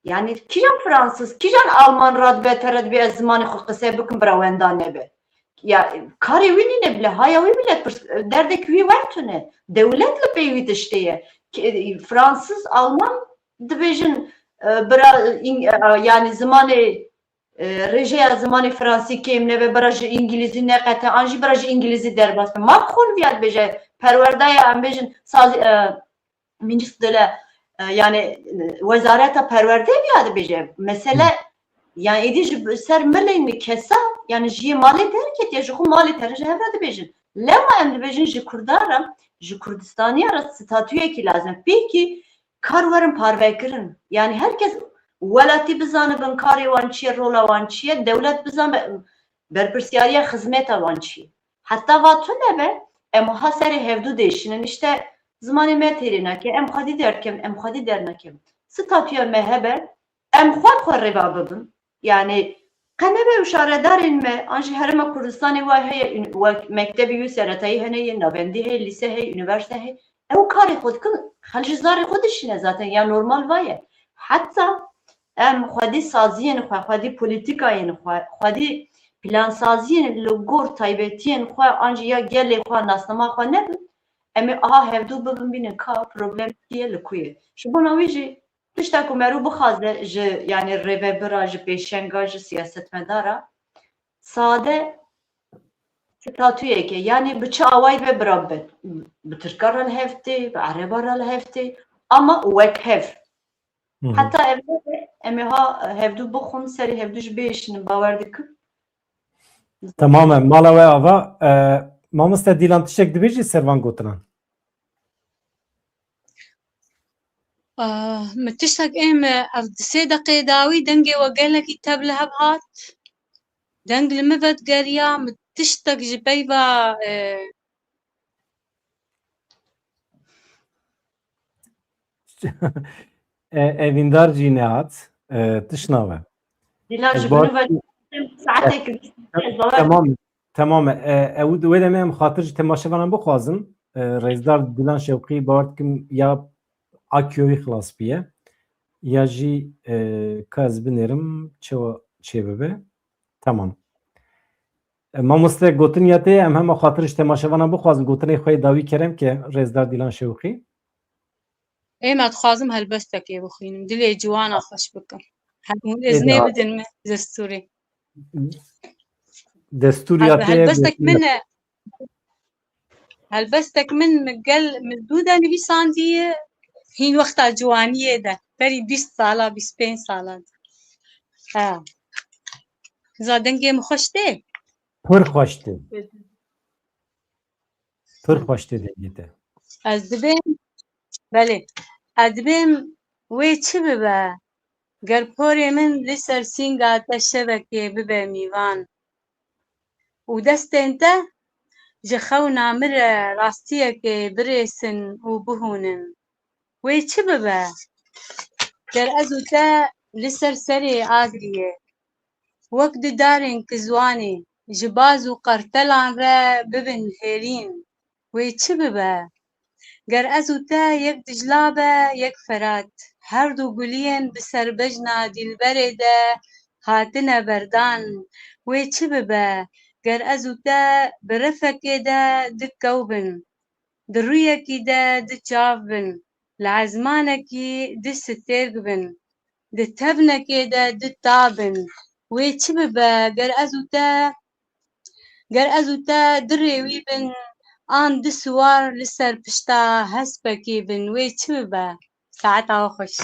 yani kîjan Fransız kîjan Alman radbeter dibe ez zimanê xwe qise bikin bira wenda nebe ya karê wî nîne bile haya wî bile derdekî wî wertune dewlet li pey wî tiştê ye Fransız Alman dibêjin bira yani zimanê rêjeya zimanê Fransî kêm nebe bira ji îngilîzî neqete an jî bira ji îngilîzî derbas be ma xwe viya dibêje perwerdaya em bêjin ministre yani wezareta perwerde viya dibêje mesele yani êdî ji ser milên wî kesa yani jiyê malê terketiye ji xwe malê ter ji hev re dibêjin lema em dibêjin ji Kurdan re ji Kurdistaniya re statûyekî lazim pêkî kar werin parvekirin yani herkes welatî bizanibin karê wan çi ye rola wan çi ye dewlet bizane berpirsyariya xizmeta wan çi ye heta va tune be em ha serê hevdû değişinin işte zimanê me têrê nake em xwedî derkem em xwedî dernekem statûya me hebe em xwe rêva bibin yani qenebe û şaredarên me an jî herêma Kurdistanê wa heye mektebî wî seretayî hene yê navendî heye lîse heye üniversite heye ew karê xwe dikin xel ji zarê xwe dişîne zaten ya normal vaye heta em xwedî saziyên xwe xwedî polîtîkayên xwe xwedî plansaziyên li gor taybetiyên xwe an jî ya gelê xwe nasnama xwe nebin em ê aha hevdû bibin bînin ka problem kiye li ku ye ji bo wî jî tişta ku merû bixwaze ji yani rêvebira ji pêşenga ji siyasetmedara sade statûyeke yani bi çi awayî ve bira bi tirka re li hev tê bi ereba re li hev tê ama wek hev heta ev em ê ha hevdû bixwin serê hevdû ji bêşinin bawer dikim Tamamen mala we ava mamoste Dîlan tiştek dibêjî servan gotinan من تشتك ام اف سي دقيقة داوي دنجي وقالك يتاب لها بهات دنج المفت قريا من تشتك جبيبا evîndar jî nehat tişnave Dîlan ji bin ve saetek Tamam ew wê demê em xatir ji temaşevanan bixwazin rêzdar Dîlan Şewqî bawer dikim ya akyoyî xilas biye ya jî ka ez binêrim çawa çê bibe tamam mamoste gotin ya tê em hema xatir ji temaşevanan bixwazin gotinê xwe dawî kerem ke rêzdar Dîlan Şewqî ايما تخازم هالبستك يا بخينم دلي جوانا خوش بكم هون اذني بدن دستوري destûr ya tê هالبستك من مقل مدودة نبيسان دي هين وقتا جوانية ده بري 20 سالة 25 سالة ها زادنگي مخوش ده pir xweş tê pir xweş tê dengê te از دبم بله از دبم وی چی ببه گرپوری من لسر سینگا تشبکه ببه میوان و دست انته جخو نامر راستیه که برسن و بهونن وی چی ببه در ازو تا لسر سری آگریه وقت دارن کزوانی جباز و قرتلان را ببن هیرین وی چی ببه گر ازو تا یک دجلابه یک فرات هر دو گلین بسر بجنا دلبره ده هاتنه بردان وی چی ببه گر ازو تا برفکه ده دکوبن درویکی ده دچاوبن لعزمانکی دسترگبن دتبنکی ده دتابن وی چی ببه گر ازو تا درویوی بن آن دسوار لسر پشتا هسپکی بن وی چی ببه ساعتا خوش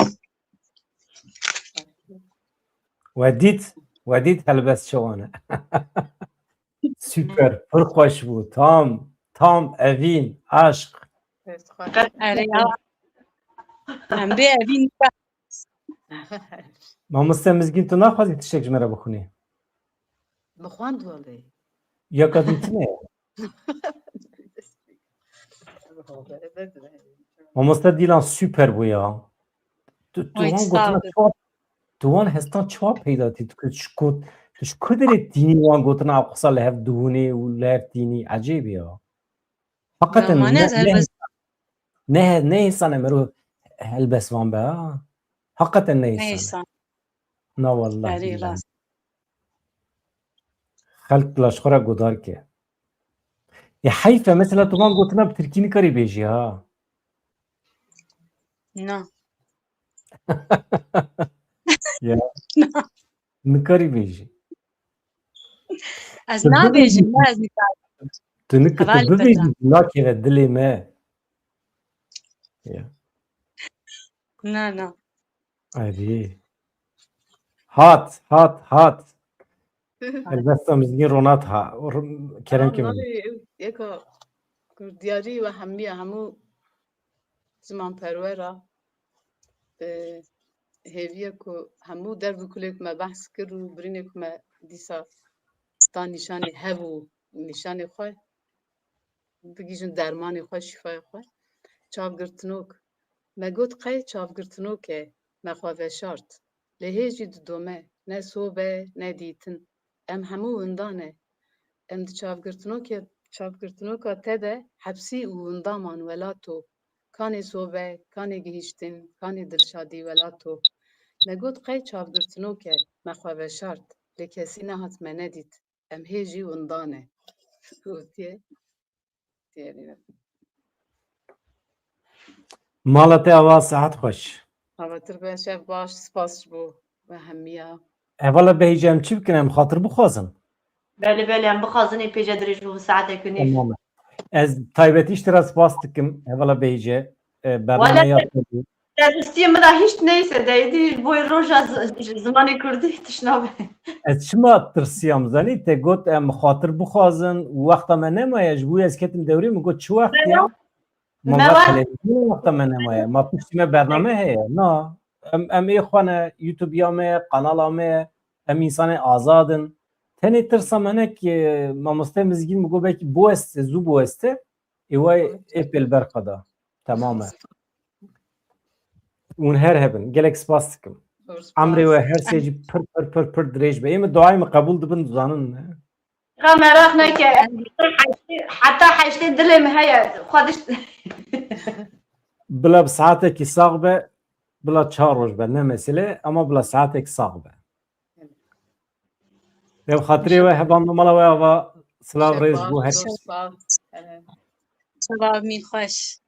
wedît helbest şewane süper pir xweş bû tam evîn aşk اره ام بی اوین Mamoste Mizgîn tu naxwazî tiştek ji me re bixwînî? Bixwand walê. Ya kadın tune ye? Mamoste Dîlan süper bû ya. Tu Ay, wan sağ gotina ol. çawa tu wan hestan çawa peyda dît tu ji ku derê dînî wan gotina aqisa li hev dihûnê û li hev dînî ecêb ya. Hakikaten Zamane ez helbest ne insane merov helbest van be ha. Hakikaten ne insane. neysan. Na vallahi Erî billahi. rast. Xelk laşxora godar ke. Ya heyfe mesela tu wan gotina bi Tirkî nikarî bêjî ha. Na. Ya nikarî bêjî. Ez Tu nabêjim, bibêjî ne ez nikarim. tu nikir tu Hevalî bibêjî petan. nakeve dilê me. Ya Na. erî. Hat. Helbesta Mizgîn Ronat ha. Kerenke min. Yeka Kurdiyarî ve hemiya hemû zimanperwera hêviye ku hemû derv û kulê ku me behs kir û birînê ku me dîsa sta nîşanê hev û nîşanê xwe bigîjin dermanê xwe, şîfayê xwe. Çavgirtinok. Me got qey çavgirtinok e me xwe veşart. Lê hê jî didome ne sob e ne dîtin. Em hemû windan e. Em di çavgirtinoka te de hepsî û windaman welato. Kanê sob e, kanê gihîştin, kanê dilşadî welato. Me got qey çavgirtinok e me xwe veşart. Lê kesî nehat me nedît. Em hê jî windan e. Gotiye. Mala te ava sıhhat xweş. Havatir ben şev baş spas ji bo ve hemiya. Hevala Behîce em çi bikin em xatir bixwazin. Belê em bixwazin ê pêce dirêj bû saetekî nîv. Tamam. Ez taybetî ji te re spas dikim. Hevala Behîce. Bernameya te bû. Destiyê me de hiç neyse deydi boy roja zimanê Kurdî tişnabe. Ez çima tirsiyam zanî te got em xatir bixwazin wexta me nemaye ji bo ez ketim dewrê min got çi wextiye? Me Mava var. televîzyonê wexta me nemaye. Ma piştî me bername heye. Na. Em ê xwe YouTubeya me kanala me em însanê azadin. Tenê tirsa me nekê mamoste Mizgîn mi got belkî bo este zû bo este ê way ê pêlber xeda. Tamam e. Hûn her hebin. Gelek spas dikim. Emrê we her sê jî pir dirêj be. Ê min duayê me qebûl dibin zanin ne? Ka merak neke. Heta heştê dilê me heye. Xwediş Bila bi saetekî sax be, bila 4 roj be ne mesele ama bila saetek sax be. Ev xatirê we heban mala we ava silav rêz bû her Şeva min xweş.